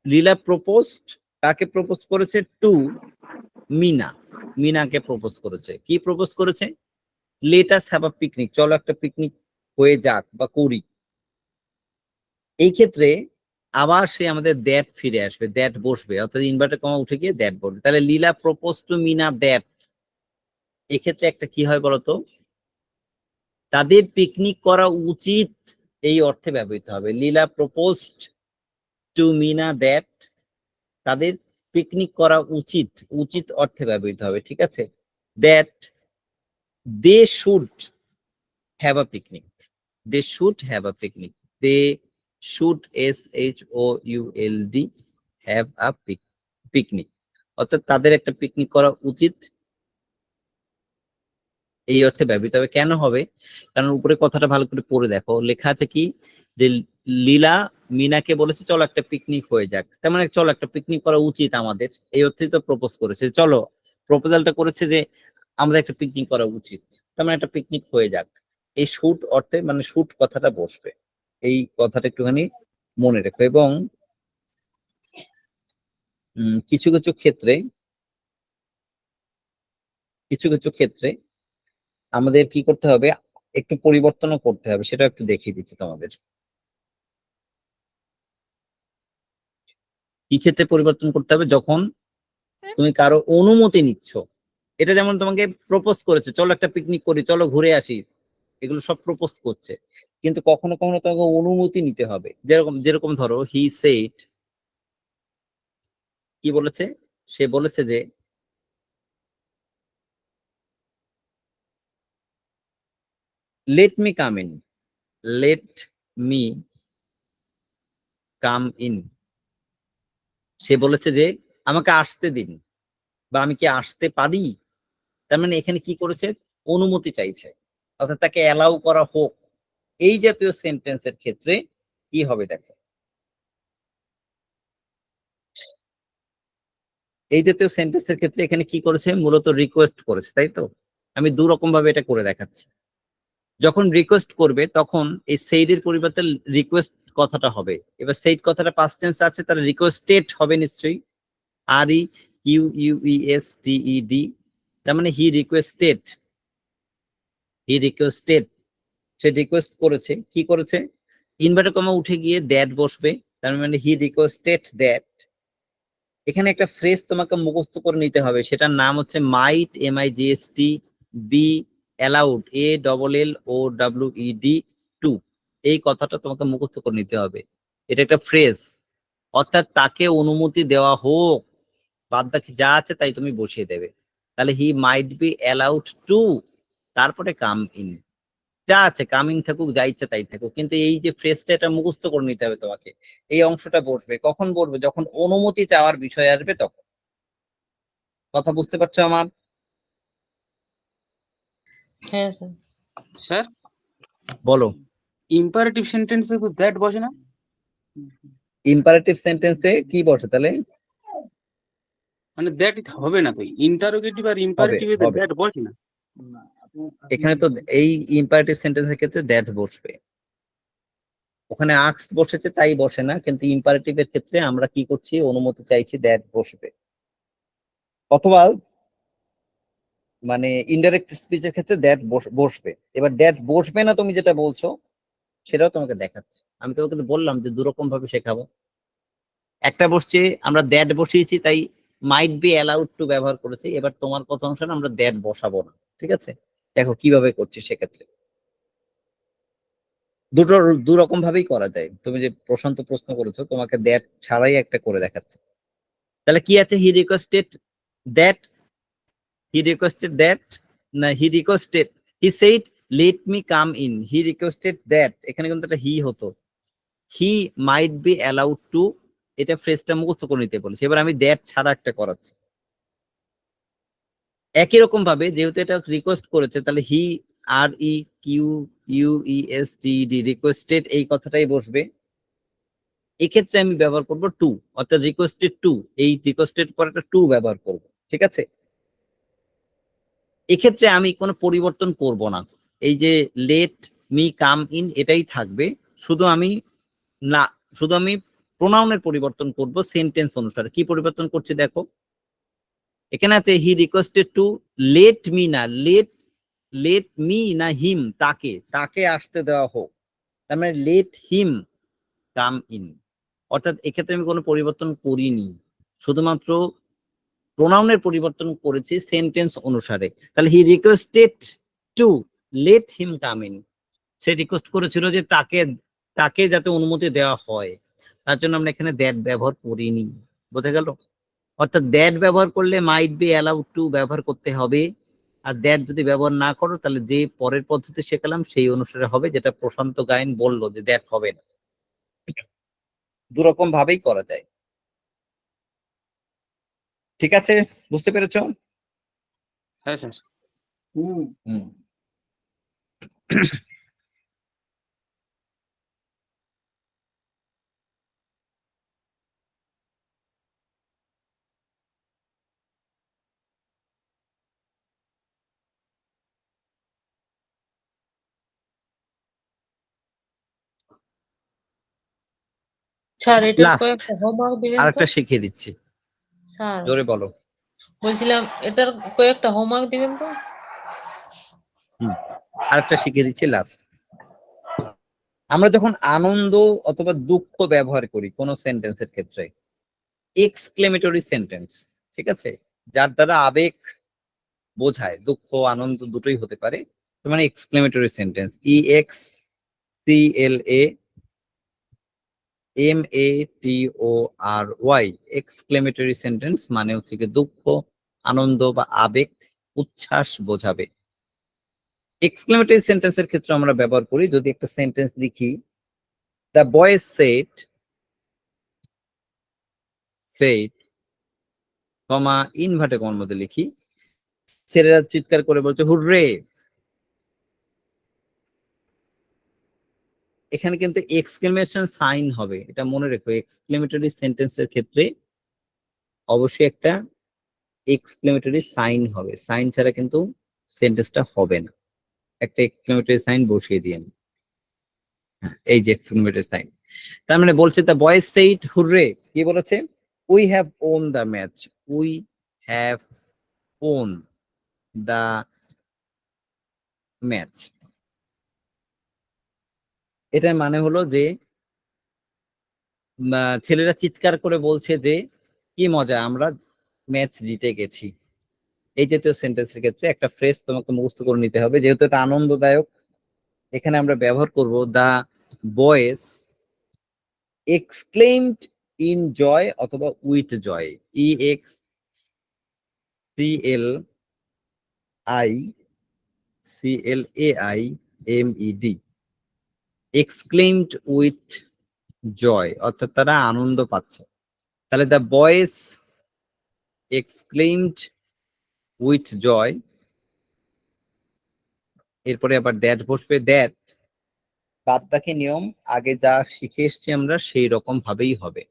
লীলা প্রপোজড কাকে প্রপোজ করেছে? টু মিনা, মিনাকে প্রপোজ করেছে। কি প্রপোজ করেছে? Late us have a picnic, চলো একটা পিকনিক হয়ে যাক বা করি। এই ক্ষেত্রে আবার সে আমাদের দ্যাট ফিরে আসবে, দ্যাট বসবে, অর্থাৎ ইনভার্টেড কমা উঠে গিয়ে দ্যাট বসবে। তাহলে লীলা প্রপোজ টু মিনা দ্যাট, এক্ষেত্রে একটা কি হয় বলতো, তাদের পিকনিক করা উচিত, এই অর্থে ব্যবহৃত হবে। Leela proposed to Mina that, তাদের পিকনিক করা উচিত, উচিত অর্থে ব্যবহৃত হবে, ঠিক আছে? That they should have a picnic, they should have a picnic, they should SHOULD have a picnic, অর্থাৎ তাদের একটা পিকনিক করা উচিত, এই অর্থে ব্যবহৃত হবে। কেন হবে? কারণ উপরে কথাটা ভালো করে পড়ে দেখো, লেখা আছে কি যে লীলা মিনাকে বলেছে চলো একটা পিকনিক হয়ে যাক, তার মানে চলো একটা পিকনিক করা উচিত আমাদের, এই অর্থেই তো প্রপোজ করেছে। চলো, প্রপোজালটা করেছে যে আমাদের একটা পিকনিক করা উচিত, তার মানে একটা পিকনিক হয়ে যাক। এই শুট অর্থে মানে শুট কথাটা বসবে, এই কথাটা একটুখানি মনে রেখো। এবং কিছু কিছু ক্ষেত্রে, কিছু কিছু ক্ষেত্রে আমাদের কি করতে হবে, একটু পরিবর্তনও করতে হবে, সেটা একটু দেখিয়ে দিচ্ছি তোমাদের। কি ক্ষেত্রে পরিবর্তন করতে হবে? যখন তুমি কারো অনুমতি নিচ্ছ। এটা যেমন তোমাকে প্রপোজ করেছে চলো একটা পিকনিক করি, চলো ঘুরে আসি, এগুলো সব প্রপোজ করছে, কিন্তু কখনো কখনো তোমাকে অনুমতি নিতে হবে। যেরকম যেরকম ধরো হি সেড, কি বলেছে? সে বলেছে যে let me come in, let me come in, সে বলেছে যে আমাকে আসতে দিন, বা আমি কি আসতে পারি, তার মানে এখানে কি করেছে, অনুমতি চাইছে, অর্থাৎ তাকে অ্যালাউ করা হোক। এই জাতীয় সেন্টেন্সের ক্ষেত্রে কি হবে দেখো, এই জাতীয় সেন্টেন্সের ক্ষেত্রে এখানে কি করেছে, মূলত রিকোয়েস্ট করেছে, তাই তো? আমি দু রকম ভাবে এটা করে দেখাচ্ছি। যখন রিকোয়েস্ট করবে তখন এই সেইডের পরিবর্তে রিকোয়েস্ট কথাটা হবে। এবার সেইড কথাটা পাস্ট টেন্স আছে, তার রিকোয়েস্টেড হবে নিশ্চয়ই, R E U U E S T E D, তার মানে হি রিকোয়েস্টেড, হি রিকোয়েস্টেড, সে রিকোয়েস্ট করেছে, কি করেছে, ইনভার্টেড কমা উঠে গিয়ে দ্যাট বসবে, তার মানে হি রিকোয়েস্টেড দ্যাট। এখানে একটা ফ্রেজ তোমাকে মুখস্থ করে নিতে হবে, সেটার নাম হচ্ছে might, MIGST, be allowed, ALLOWED to. এই কথাটা তোমাকে মুখস্থ করে নিতে হবে, এটা একটা ফ্রেজ, অর্থাৎ তাকে অনুমতি দেওয়া হোক, বাদ বাকি যা আছে তাই তুমি বসিয়ে দেবে। তাহলে হি মাইট বি অ্যালাউড টু, তারপরে কাম ইন, যা আছে কাম ইন থাকুক, যা ইচ্ছা তাই থাকুক, কিন্তু এই যে ফ্রেজটা এটা মুখস্থ করে নিতে হবে তোমাকে। এই অংশটা বসবে কখন, বলবে যখন অনুমতি চাওয়ার বিষয় আসবে তখন। কথা বুঝতে পারছো আমার? হ্যাঁ স্যার। স্যার বলো। ইম্পারেটিভ সেন্টেন্সে তো দ্যাট বসে না? ইম্পারেটিভ সেন্টেন্সে কি বসে তাহলে? মানে দ্যাট হবে না তো, ইন্টারোগেটিভ আর ইম্পারেটিভে হবে। দ্যাট বসে না। এখানে তো এই ইম্পারেটিভ সেন্টেন্সের ক্ষেত্রে দ্যাট বসবে, ওখানে আক্স বসেছে তাই বসে না, কিন্তু ইম্পারেটিভের ক্ষেত্রে আমরা কি করছি, অনুমতি চাইছি, দ্যাট বসবে। অথবা মানে ইনডাইরেক্ট স্পিচের ক্ষেত্রে দ্যাট বসবে। এবার দ্যাট বসবে না তুমি যেটা বলছো সেটাও তোমাকে দেখাচ্ছে। আমি তোমাকে তো বললাম যে দুরকম ভাবে শেখাবো। একটা বসছে, আমরা দ্যাট বসিয়েছি তাই মাইট বি অ্যালাউড টু ব্যবহার করেছি, এবার তোমার কথা অনুসারে আমরা দ্যাট বসাবো না, ঠিক আছে? দেখো কিভাবে করছি সেক্ষেত্রে। দুটো দু রকম ভাবেই করা যায়। তুমি যে প্রশান্ত প্রশ্ন করেছো, তোমাকে দ্যাট ছাড়াই একটা করে দেখাচ্ছে। তাহলে কি আছে, he requested that, he requested that, না he requested, he said let me come in, he requested that, এখানে কিন্তু একটা হি হতো, he might be allowed to, এটা ফ্রেজটা মুখস্থ করে নিতে বলেছে। এবার আমি দ্যাট ছাড়া একটা করাচ্ছি। একই রকম ভাবে যেহেতু এটা রিকোয়েস্ট করেছে, তাহলে হি REQUESTED, রিকোয়েস্টেড, এই কথাটাই বসবে। এক্ষেত্রে আমি ব্যবহার করব টু, অর্থাৎ রিকোয়েস্টেড টু, এই রিকোয়েস্টেড পর একটা টু ব্যবহার করব, ঠিক আছে? এক্ষেত্রে আমি কোনো পরিবর্তন করব না, এই যে লেট মি কাম ইন এটাই থাকবে, শুধু আমি না, শুধু আমি প্রোনাউনের পরিবর্তন করব সেন্টেন্স অনুসারে। কি পরিবর্তন করছি দেখো, এখানে আছে he requested to let me, না লেট, লেট মি না হিম, তাকে, তাকে আসতে দেওয়া হোক, তার মানে লেট হিম কাম ইন। অর্থাৎ এক্ষেত্রে আমি কোনো পরিবর্তন করিনি, শুধুমাত্র প্রোনাউনের পরিবর্তন করেছি সেন্টেন্স অনুসারে। তাহলে he requested to let him come in, সে রিকোয়েস্ট করেছিল যে তাকে, তাকে যাতে অনুমতি দেওয়া হয়, তার জন্য আমরা এখানে দ্যাট ব্যবহার করিনি। বোঝা গেল? অর্থাৎ দ্যাট ব্যবহার করলে মাইট বি অ্যালাউড টু ব্যবহার করতে হবে, আর দ্যাট যদি ব্যবহার না করো তাহলে যে পরের পদ্ধতি শেখালাম সেই অনুসারে হবে, যেটা প্রশান্ত গায়েন বললো যে দ্যাট হবে না। দুরকম ভাবেই করা যায়, ঠিক আছে? বুঝতে পেরেছো? হ্যাঁ স্যার। হুম। স্যার এটার লাস্ট কয়েকটা হোমওয়ার্ক দিবেন তো? আরেকটা শিখিয়ে দিচ্ছি, স্যার জোরে বলো। বলছিলাম এটার কয়েকটা হোমওয়ার্ক দিবেন তো? আরেকটা শিখিয়ে দিচ্ছি লাস্ট। আমরা যখন আনন্দ অথবা দুঃখ ব্যবহার করি কোন সেন্টেন্সের ক্ষেত্রে, এক্সক্লেমেটরি সেন্টেন্স, ঠিক আছে, যার দ্বারা আবেগ বোঝায়, দুঃখ আনন্দ দুটোই হতে পারে, মানে exclamatory sentence, EXCLAMATORY, exclamatory sentence মানে হচ্ছে কি দুঃখ আনন্দ বা আবেগ উচ্ছ্বাস বোঝাবে। এক্সক্লেমেটরি সেন্টেন্সের ক্ষেত্রে আমরা ব্যবহার করি, যদি একটা সেন্টেন্স লিখি, the boys said, comma inverted কমার মধ্যে লিখি, ছেলেরা চিৎকার করে বলছে হুররে। এখানে কিন্তু এক্সক্লেমেশন সাইন হবে, এটা মনে রেখো। এক্সক্লেমেটরি সেন্টেন্সের ক্ষেত্রে অবশ্যই একটা এক্সক্লেমেটরি সাইন হবে, সাইন ছাড়া কিন্তু সেন্টেন্সটা হবে না। একটা এক্সক্লেমেটরি সাইন বসিয়ে দিন। হ্যাঁ, এই যে এক্সক্লেমেটরি সাইন। তার মানে বলছে দ্য বয়েজ সেইড হুররে, কি বলেছে? We have won the match, we have won the match. এটার মানে হলো যে ছেলেরা চিৎকার করে বলছে যে কি মজা, আমরা ম্যাচ জিতে গেছি। এই জাতীয় সেন্টেন্সের ক্ষেত্রে একটা ফ্রেজ তোমাকে মুখস্থ করে নিতে হবে, যেহেতু এটা আনন্দদায়ক। এখানে আমরা ব্যবহার করব the boys exclaimed in joy অথবা with joy, EXCLAIMED, exclaimed with joy, অর্থাৎ তারা আনন্দ পাচ্ছে। তাহলে the boys exclaimed with joy, এরপরে আবার দ্যাট বসবে। দ্যাট বাদ বাকি নিয়ম আগে যা শিখে এসছি আমরা সেই রকম ভাবেই হবে।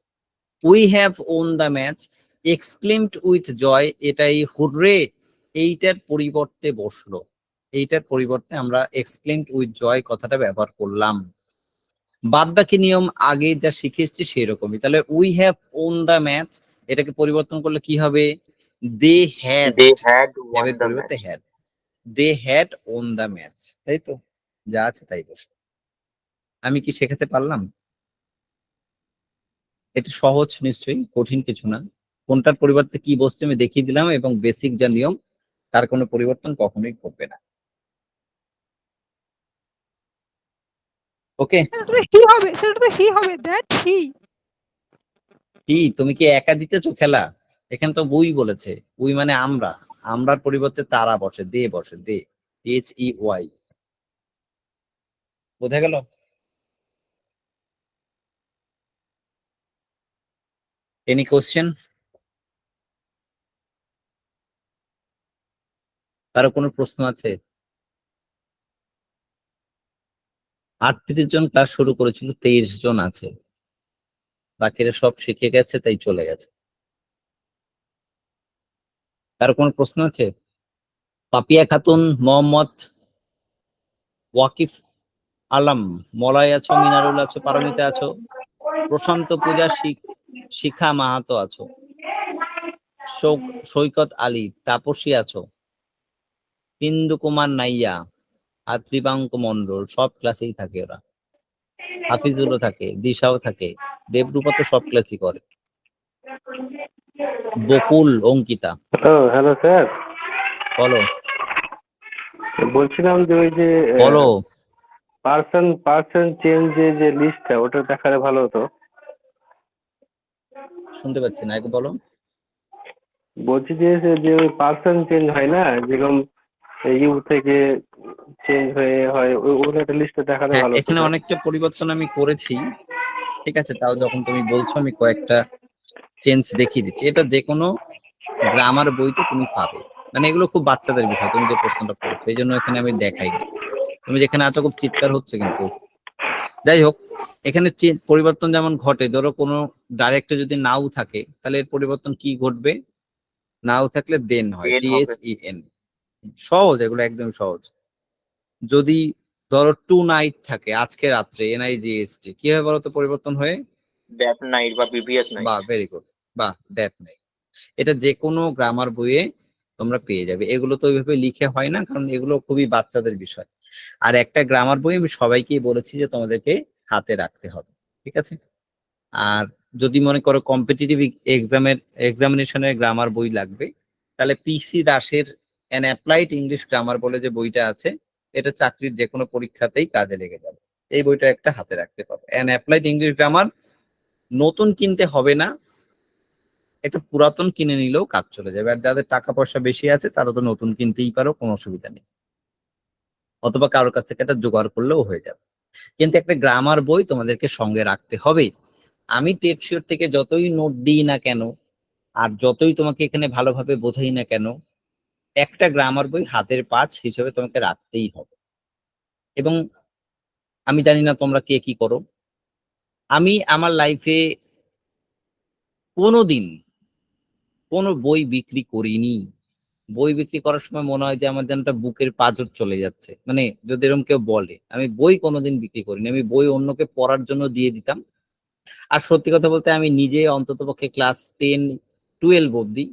We have won the match, exclaimed with joy, এটাই হুররে এইটার পরিবর্তে বসলো। এইটার পরিবর্তে আমরা এক্সক্লেমড উইথ জয় কথাটা ব্যবহার করলাম। বাদ বাকি নিয়ম আগে যা শিখে এসছি সেই রকমই। তাহলে we have won the match, এটাকে পরিবর্তন করলে কি হবে? They had, they had won হ্যাভের দ্য পরিবর্তে match. Had, they had won the match. তাই তো, যা আছে তাই বসে। আমি কি শেখাতে পারলাম? এটা সহজ, নিশ্চয়ই কঠিন কিছু না। কোনটার পরিবর্তে কি বসছে আমি দেখিয়ে দিলাম, এবং বেসিক যা নিয়ম তার কোনো পরিবর্তন কখনোই করবে না। ওকে, কি তুমি কি একা দিতেছো খেলা? এখানে তো বই বলেছে, উই মানে আমরা, আমরার পরিবর্তে তারা বসে, দে বসে, দে, HEY। বোঝা গেল? Any question? কারো কোনো প্রশ্ন আছে? 38 জন ক্লাস শুরু করেছিল, 23 জন আছে, বাকিরা সব শিখে গেছে তাই চলে গেছে। কারো কোনো প্রশ্ন আছে? পাপিয়া খাতুন, মোহাম্মদ ওয়াকিফ আলম, মলয় আছো, মিনারুল আছো, পারমিতা আছো, প্রশান্ত পূজা, শিখা মাহাতো আছো, সৈকত আলী, তাপসী আছো, ইন্দু কুমার নাইয়া, আর ত্রিবাঙ্ক মন্ডল, সব ক্লাসেই থাকে ওরা। হাফিজুলও থাকে, দিশাও থাকে, দেবরূপা তো সব ক্লাসই করে, বকুল, অঙ্কিতা। হ্যালো স্যার, বলো বলছিলাম যে ওই যে বলো। পার্সন চেঞ্জ যে লিস্টটা ওটা দেখালে ভালো হতো। শুনতে পাচ্ছি না, একটু বলো। বলছি যে ওই পার্সন চেঞ্জ হয় না, যেরকম ইউ থেকে চেঞ্জ হয়ে হয়, ওগুলো একটা লিস্টে দেখালে হ্যাঁ, ভালো হতো এখানে স্যার। অনেকটা পরিবর্তন আমি করেছি, ঠিক আছে। তাও যখন তুমি বলছো আমি কয়েকটা চেঞ্জ দেখিয়ে দিচ্ছি। এটা যে কোনো গ্রামার বইতে তুমি পাবে, মানে এগুলো খুব বাচ্চাদের বিষয়, তুমি যে প্রশ্নটা করেছো এই জন্য এখানে আমি দেখাইনি। তুমি যেখানে আছো খুব চিৎকার হচ্ছে কিন্তু। যাই হোক, এখানে পরিবর্তন যেমন ঘটে, ধরো কোনো ডাইরেক্টে যদি নাও থাকে তাহলে এর পরিবর্তন কি ঘটবে? নাও থাকলে দেন হয়, দেন হবে। THEN। সহজ, এগুলো একদম সহজ। যদি ধরো টু নাইট থাকে, আজকে রাত্রে, NIGHT, কি হয় বলতো পরিবর্তন হয়ে? দ্যাট নাইট বা প্রিভিয়াস নাইট। বাহ, ভেরি গুড, বাহ, দ্যাট নাইট। এটা যে কোনো গ্রামার বইয়ে তোমরা পেয়ে যাবে। এগুলো তো ওইভাবে লিখে হয় না, কারণ এগুলো খুবই বাচ্চাদের বিষয়। আর একটা গ্রামার বই আমি সবাইকেই বলেছি যে তোমাদেরকে হাতে রাখতে হবে, ঠিক আছে। আর যদি মনে করো কম্পিটিটিভ এক্সামিনেশনের গ্রামার বই লাগবে, তাহলে PC দাসের অ্যান অ্যাপ্লাইড ইংলিশ গ্রামার বলে যে বইটা আছে, এটা চাকরির যে কোনো পরীক্ষাতেই কাজে লেগে যাবে। এই বইটা একটা হাতে রাখতে পারো, অ্যান অ্যাপ্লাইড ইংলিশ গ্রামার। নতুন কিনতে হবে না, একটা পুরাতন কিনে নিলেও কাজ চলে যাবে। আর যাদের টাকা পয়সা বেশি আছে তারা তো নতুন কিনতেই পারো, কোনো অসুবিধা নেই, অথবা কারোর কাছ থেকে একটা জোগাড় করলেও হয়ে যাবে। কিন্তু একটা গ্রামার বই তোমাদেরকে সঙ্গে রাখতে হবে। আমি টেটশিওর থেকে যতই নোট দিই না কেন, আর যতই তোমাকে এখানে ভালোভাবে বোঝাই না কেন, একটা গ্রামার বই হাতের পাঁচ হিসেবে তোমাকে রাখতেই হবে। এবং আমি জানি না তোমরা কে কি করো, আমি আমার লাইফে কোনোদিন কোনো বই বিক্রি করিনি। বই বিক্রি করার সময় মনে হয় যে আমার যেন একটা বুকের পাঁজর চলে যাচ্ছে, মানে যদি এরকম কেউ বলে। আমি বই কোনোদিন বিক্রি করিনি, আমি বই অন্যকে পড়ার জন্য দিয়ে দিতাম। আর সত্যি কথা বলতে আমি নিজে অন্ততপক্ষে ক্লাস 10-12 অব্দি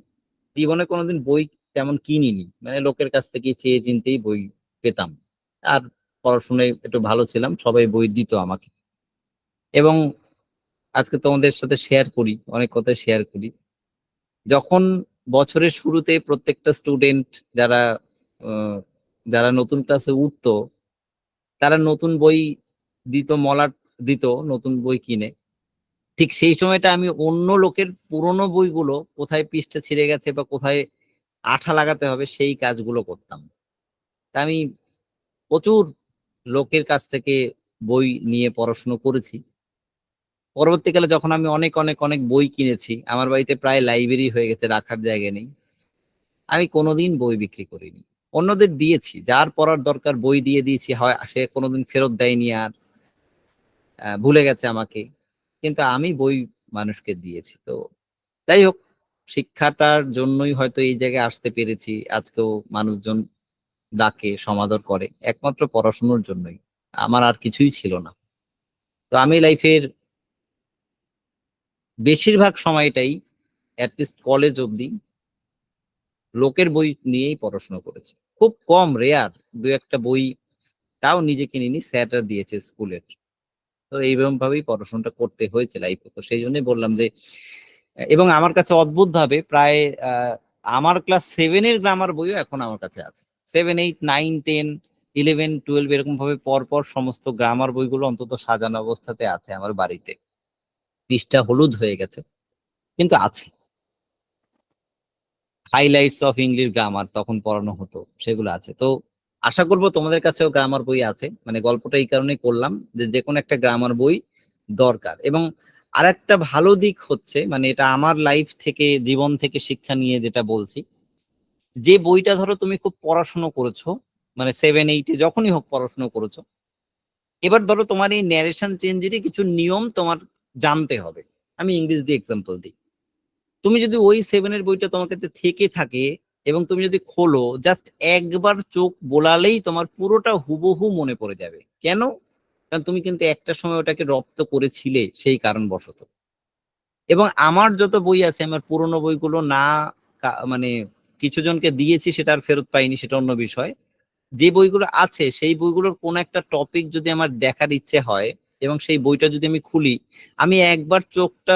জীবনে কোনোদিন বই তেমন কিনিনি, মানে লোকের কাছ থেকে চেয়ে চিনতেই বই পেতাম। আর পড়াশোনায় একটু ভালো ছিলাম, সবাই বই দিত আমাকে। এবং আজকে তোমাদের সাথে শেয়ার করি, অনেক কথা শেয়ার করি। যখন বছরের শুরুতে প্রত্যেকটা স্টুডেন্ট যারা আহ, যারা নতুন ক্লাসে উঠতো, তারা নতুন বই দিত, মলাট দিত নতুন বই কিনে। ঠিক সেই সময়টা আমি অন্য লোকের পুরনো বইগুলো কোথায় পৃষ্ঠা ছিঁড়ে গেছে বা কোথায় আঠা লাগাতে হবে সেই কাজগুলো করতাম। তা আমি প্রচুর লোকের কাছ থেকে বই নিয়ে পড়াশুনো করেছি। পরবর্তীকালে যখন আমি অনেক অনেক অনেক বই কিনেছি, আমার বাড়িতে প্রায় লাইব্রেরি হয়ে গেছে, রাখার জায়গা নেই, আমি কোনোদিন বই বিক্রি করিনি। অন্যদের দিয়েছি, যার পড়ার দরকার বই দিয়ে দিয়েছি, হয় সে কোনোদিন ফেরত দেয়নি আর ভুলে গেছে আমাকে, কিন্তু আমি বই মানুষকে দিয়েছি। তো যাই হোক, শিক্ষাটার জন্যই হয়তো এই জায়গায় আসতে পেরেছি। আজকেও মানুষজন ডাকে, সমাদর করে, একমাত্র পড়াশোনার জন্যই। আমার আর কিছুই ছিল না। তো আমি লাইফের বেশিরভাগ সময়টাই, অ্যাটলিস্ট কলেজ অবধি, লোকের বই নিয়েই পড়াশোনা করেছি। খুব কম, রেয়ার দু একটা বই, তাও নিজে কিনিনি, স্যাররা দিয়েছে স্কুলের। তো এইরকম ভাবেই পড়াশোনাটা করতে হয়েছে লাইফে। তো সেই জন্যই বললাম যে, এবং আমার কাছে অদ্ভুত ভাবে প্রায় আমার ক্লাস 7-এর গ্রামার বইও এখন আমার কাছে আছে। 7, 8, 9, 10, 11, 12 এরকম ভাবে পর পর সমস্ত গ্রামার বইগুলো অন্তত সাজানো অবস্থাতে আছে আমার বাড়িতে। পৃষ্ঠা হলুদ হয়ে গেছে, কিন্তু আছে। হাইলাইটস অফ ইংলিশ গ্রামার তখন পড়ানো হতো, সেগুলো আছে। তো আশা করবো তোমাদের কাছেও গ্রামার বই আছে। মানে গল্পটা এই কারণেই করলাম যে যে কোনো একটা গ্রামার বই দরকার। এবং আরেকটা ভালো দিক হচ্ছে, মানে এটা আমার লাইফ থেকে, জীবন থেকে শিক্ষা নিয়ে যেটা বলছি, যে বইটা ধরো তুমি খুব পড়াশুনো করেছো, মানে 7-8-এ যখনই হোক পড়াশুনো করেছো, এবার ধরো তোমার এই ন্যারেশন চেঞ্জেরই কিছু নিয়ম তোমার জানতে হবে। আমি ইংলিশ দিয়ে এক্সাম্পল দিই। তুমি যদি ওই 7-এর বইটা তোমার কাছে থেকে থাকে এবং তুমি যদি খোলো, জাস্ট একবার চোখ বোলালেই তোমার পুরোটা হুবহু মনে পড়ে যাবে। কেন? কারণ তুমি কিন্তু একটা সময় ওটাকে রপ্ত করেছিলে সেই কারণবশত। এবং আমার যত বই আছে, আমার পুরোনো বইগুলো না মানে কিছু জনকে দিয়েছি, সেটা আর ফেরত পাইনি, সেটা অন্য বিষয়। যে বইগুলো আছে সেই বইগুলোর কোন একটা টপিক যদি আমার দেখার ইচ্ছে হয় এবং সেই বইটা যদি আমি খুলি, আমি একবার চোখটা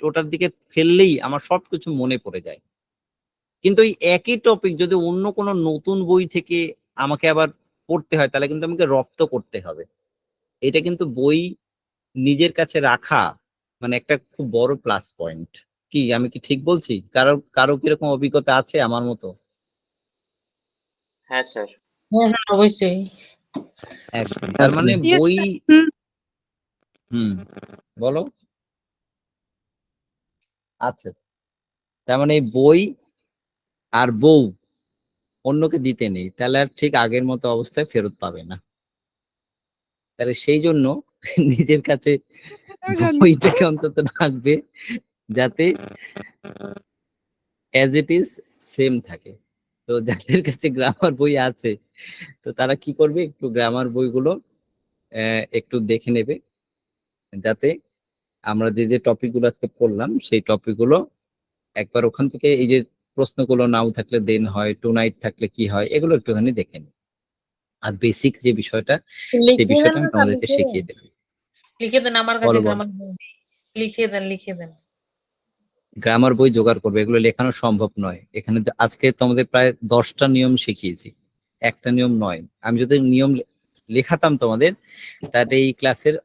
ওটার দিকে ফেললেই আমার সবকিছু মনে পড়ে যায়। কিন্তু ওই একই টপিক যদি অন্য কোনো নতুন বই থেকে আমাকে আবার পড়তে হয়, তাহলে কিন্তু আমাকে রপ্ত করতে হবে। এটা কিন্তু বই নিজের কাছে রাখা মানে একটা খুব বড় প্লাস পয়েন্ট। কি আমি কি ঠিক বলছি? কারো কারো কিরকম অভিজ্ঞতা আছে আমার মতো? হ্যাঁ স্যার। হ্যাঁ হ্যাঁ অবশ্যই। একদম। তার মানে বই, হুম, বলো। আচ্ছা, তার মানে বই আর বউ অন্যকে দিতে নেই, তাহলে আর ঠিক আগের মতো অবস্থায় ফেরত পাবে না। তাহলে সেই জন্য নিজের কাছে বইটাকে অন্তত রাখবে, যাতে অ্যাজ ইট ইজ সেম থাকে। তো যাদের কাছে গ্রামার বই আছে, তো তারা কি করবে, একটু গ্রামার বইগুলো একটু দেখে নেবে, যাতে আমরা যে যে টপিক গুলো আজকে পড়লাম সেই টপিক গুলো একবার ওখান থেকে, এই যে প্রশ্নগুলো নাও থাকলে দেন হয়, টু নাইট থাকলে কি হয়, এগুলো একটুখানি দেখে নিই। আর বেসিক যে বিষয়টা, সেই লিখে বিষয়টা দেন আমি না স্যার, তোমাদেরকে লিখে দেন। শিখিয়ে দেবো। লিখে দেন, আমার কাছে বলো বলো। গ্রামার বই নেই। লিখে দেন, লিখে দেন। গ্রামার বই জোগাড় করবে, এগুলো লেখানো সম্ভব নয়। এখানে আজকে তোমাদের প্রায় 10টা নিয়ম শিখিয়েছি, একটা নিয়ম নয়। আমি যদি নিয়ম লেখাতাম তোমাদের, তাহলে এই ক্লাসের,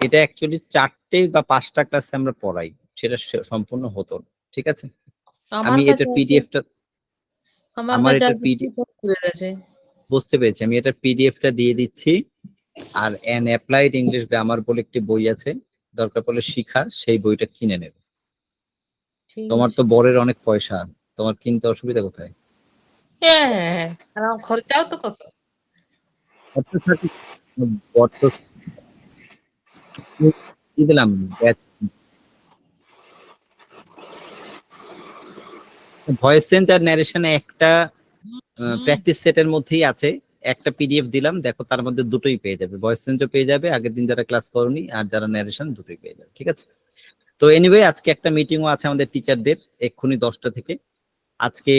এটা অ্যাকচুয়ালি 4টে বা 5টা ক্লাসে আমরা পড়াই, সেটা সম্পূর্ণ হতো না। ঠিক আছে, আমার আমি কাছে এটার আছে, পিডিএফটা, আমার আমার কাছে এটার আর কিছু হয়ে গেছে। বুঝতে পেরেছি, আমি এটার পিডিএফটা দিয়ে দিচ্ছি। আর অ্যান অ্যাপ্লাইড ইংলিশ গ্রামার বলে একটি বই আছে, দরকার পড়লে শিখা, সেই বইটা কিনে নেবে। ঠিক তোমার আছে। তো বরের অনেক পয়সা, তোমার কিনতে অসুবিধা কোথায়? হ্যাঁ, আর আমার খরচাও তো কত। অর্থ থাকে, অর্থ কি দিলাম, ভয়েস চেঞ্জ আর ন্যারেশনে একটা প্র্যাকটিস সেটের মধ্যেই আছে, একটা পিডিএফ দিলাম, দেখো তার মধ্যে দুটোই পেয়ে যাবে, ভয়েস চেঞ্জও পেয়ে যাবে, আগের দিন যারা ক্লাস করনি আর যারা ন্যারেশন দুটোই পেয়ে যাবে, ঠিক আছে। তো এনিওয়ে আজকে একটা মিটিংও আছে আমাদের টিচারদের এক্ষুনি 10টা থেকে। আজকে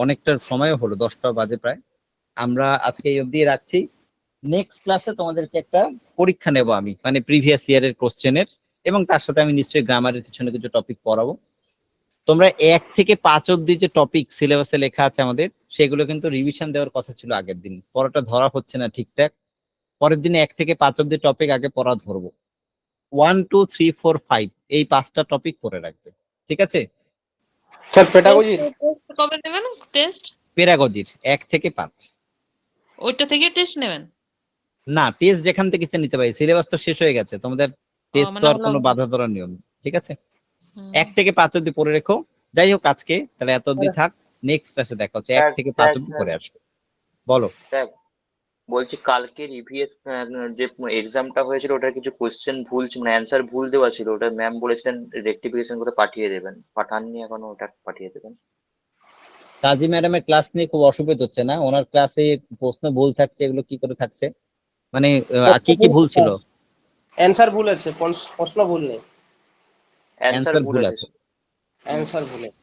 অনেকটা সময়ও হলো, 10টা বাজে প্রায়। আমরা আজকে এই অবধি রাখছি। নেক্সট ক্লাসে তোমাদেরকে একটা পরীক্ষা নেব আমি, মানে প্রিভিয়াস ইয়ারের কোশ্চেনের, এবং তার সাথে আমি নিশ্চয়ই গ্রামারের কিছু না কিছু টপিক পড়াবো। তোমরা 1 থেকে 5 অব্দি যে টপিক সিলেবাসে লেখা আছে আমাদের, সেগুলো কিন্তু রিভিশন দেওয়ার কথা ছিল আগের দিন, পড়াটা ধরা হচ্ছে না ঠিকঠাক। পরের দিনে 1 থেকে 5 অব্দি টপিক আগে পড়া ধরবো। 1 2 3 4 5 এই 5টা টপিক পড়ে রাখবে, ঠিক আছে। স্যার পেডাগোজি টেস্ট কবে নেবেন টেস্ট? পেডাগজির 1 থেকে 5। ওইটা থেকে টেস্ট নেবেন? না, টেস্ট যেখান থেকে ইচ্ছা নিতে পারি, সিলেবাস তো শেষ হয়ে গেছে, তোমাদের টেস্ট তো মানে আর কোনো হলো বাধা ধরার নিয়ম নেই, ঠিক আছে। হুম। 1 থেকে 5 অব্দি পড়ে রেখো। যাই হোক, আজকে তাহলে এত অব্দি থাক, নেক্সট ক্লাসে দেখা হচ্ছে। 1 থেকে 5 অব্দি পড়ে আসবে। বলো। স্যার বলছি কালকে ইভিএস যে এক্সামটা হয়েছিল ওটার কিছু কোশ্চেন ভুল মানে অ্যান্সার ভুল দেওয়া ছিল, ওটা ম্যাম বলেছিলেন রেকটিফিকেশন করে পাঠিয়ে দেবেন, পাঠাননি এখনো, ওটা পাঠিয়ে দেবেন। কাজী ম্যাডামের ক্লাস নিয়ে খুব অসুবিধা হচ্ছে না? ওনার ক্লাসে প্রশ্ন ভুল থাকছে, এগুলো কি করে থাকছে? মানে কি কি ভুল ছিল? অ্যান্সার ভুল আছে, প্রশ্ন ভুল নেই, অ্যান্সার অ্যান্সার ভুল ভুল আছে। আছে। অ্যান্সার ভুল আছে।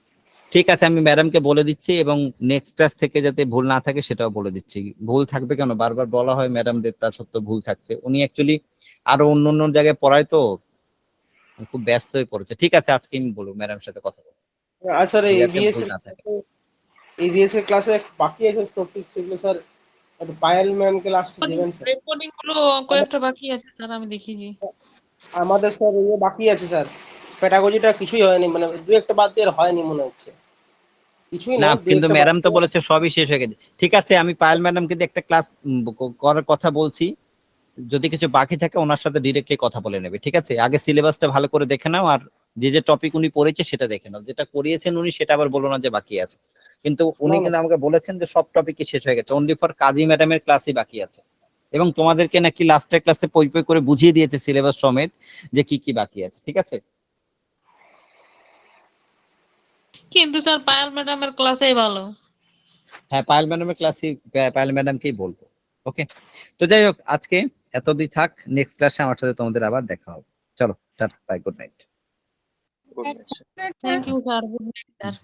ঠিক আছে, আমি ম্যাডামকে বলে দিচ্ছি, এবং নেক্সট ক্লাস থেকে যাতে ভুল না থাকে সেটাও বলে দিচ্ছি। ভুল থাকবে কেন, বারবার বলা হয় ম্যাডামদের, তার সত্ত্বেও ভুল থাকছে। উনি অ্যাকচুয়ালি আরো অন্য অন্য জায়গায় পড়ায়, তো খুব ব্যস্ত হয়ে পড়েছে। ঠিক আছে, আজকে আমি বলবো ম্যাডামের সাথে কথা বলবো, আর স্যার যাতে ভুল না থাকে। ইভিএস এর ক্লাসে বাকি আছে টপিক, সেগুলো স্যার পায়েল ম্যামকে লাস্টে দেবেন স্যার। রেকর্ডিং গুলো কয়েকটা বাকি আছে স্যার, আমি দেখিয়েছি। আমাদের স্যার বাকি আছে স্যার, পেডাগজিটা কিছুই হয়নি, মানে দু একটা বাদ দিয়ে আর হয়নি মনে হচ্ছে, কিছুই না, নয়, দু কিন্তু একটা বাদ ম্যাডাম তো দিয়ে। বলেছে সবই শেষ হয়ে গেছে। ঠিক আছে, আমি পায়েল ম্যাডামকে দিয়ে একটা ক্লাস করার কথা বলছি, যদি কিছু বাকি থাকে ওনার সাথে ডিরেক্টলি কথা বলে নেবে, ঠিক আছে। আগে সিলেবাসটা ভালো করে দেখে নাও, আর যে যে টপিক উনি পড়েছে সেটা দেখে নাও, যেটা করিয়েছেন উনি সেটা আবার বলো না যে বাকি আছে। কিন্তু উনি না, না। কিন্তু আমাকে বলেছেন যে সব টপিকই শেষ হয়ে গেছে, অনলি ফর কাজী ম্যাডামের ক্লাসই বাকি আছে, এবং তোমাদেরকে নাকি লাস্টের ক্লাসে পই পই করে বুঝিয়ে দিয়েছে সিলেবাস সমেত যে কি কি বাকি আছে, ঠিক আছে। কিন্তু স্যার পায়েল ম্যাডামের ক্লাসেই ভালো। হ্যাঁ, পায়েল ম্যাডামের ক্লাসই, পায়েল ম্যাডামকেই বলবো। ওকে, তো যাই হোক, আজকে এত অবধি থাক, নেক্সট ক্লাসে আমার সাথে তোমাদের আবার দেখা হবে। চলো, tata, bye, good night. Good night, sir. Thank you sir, good night sir.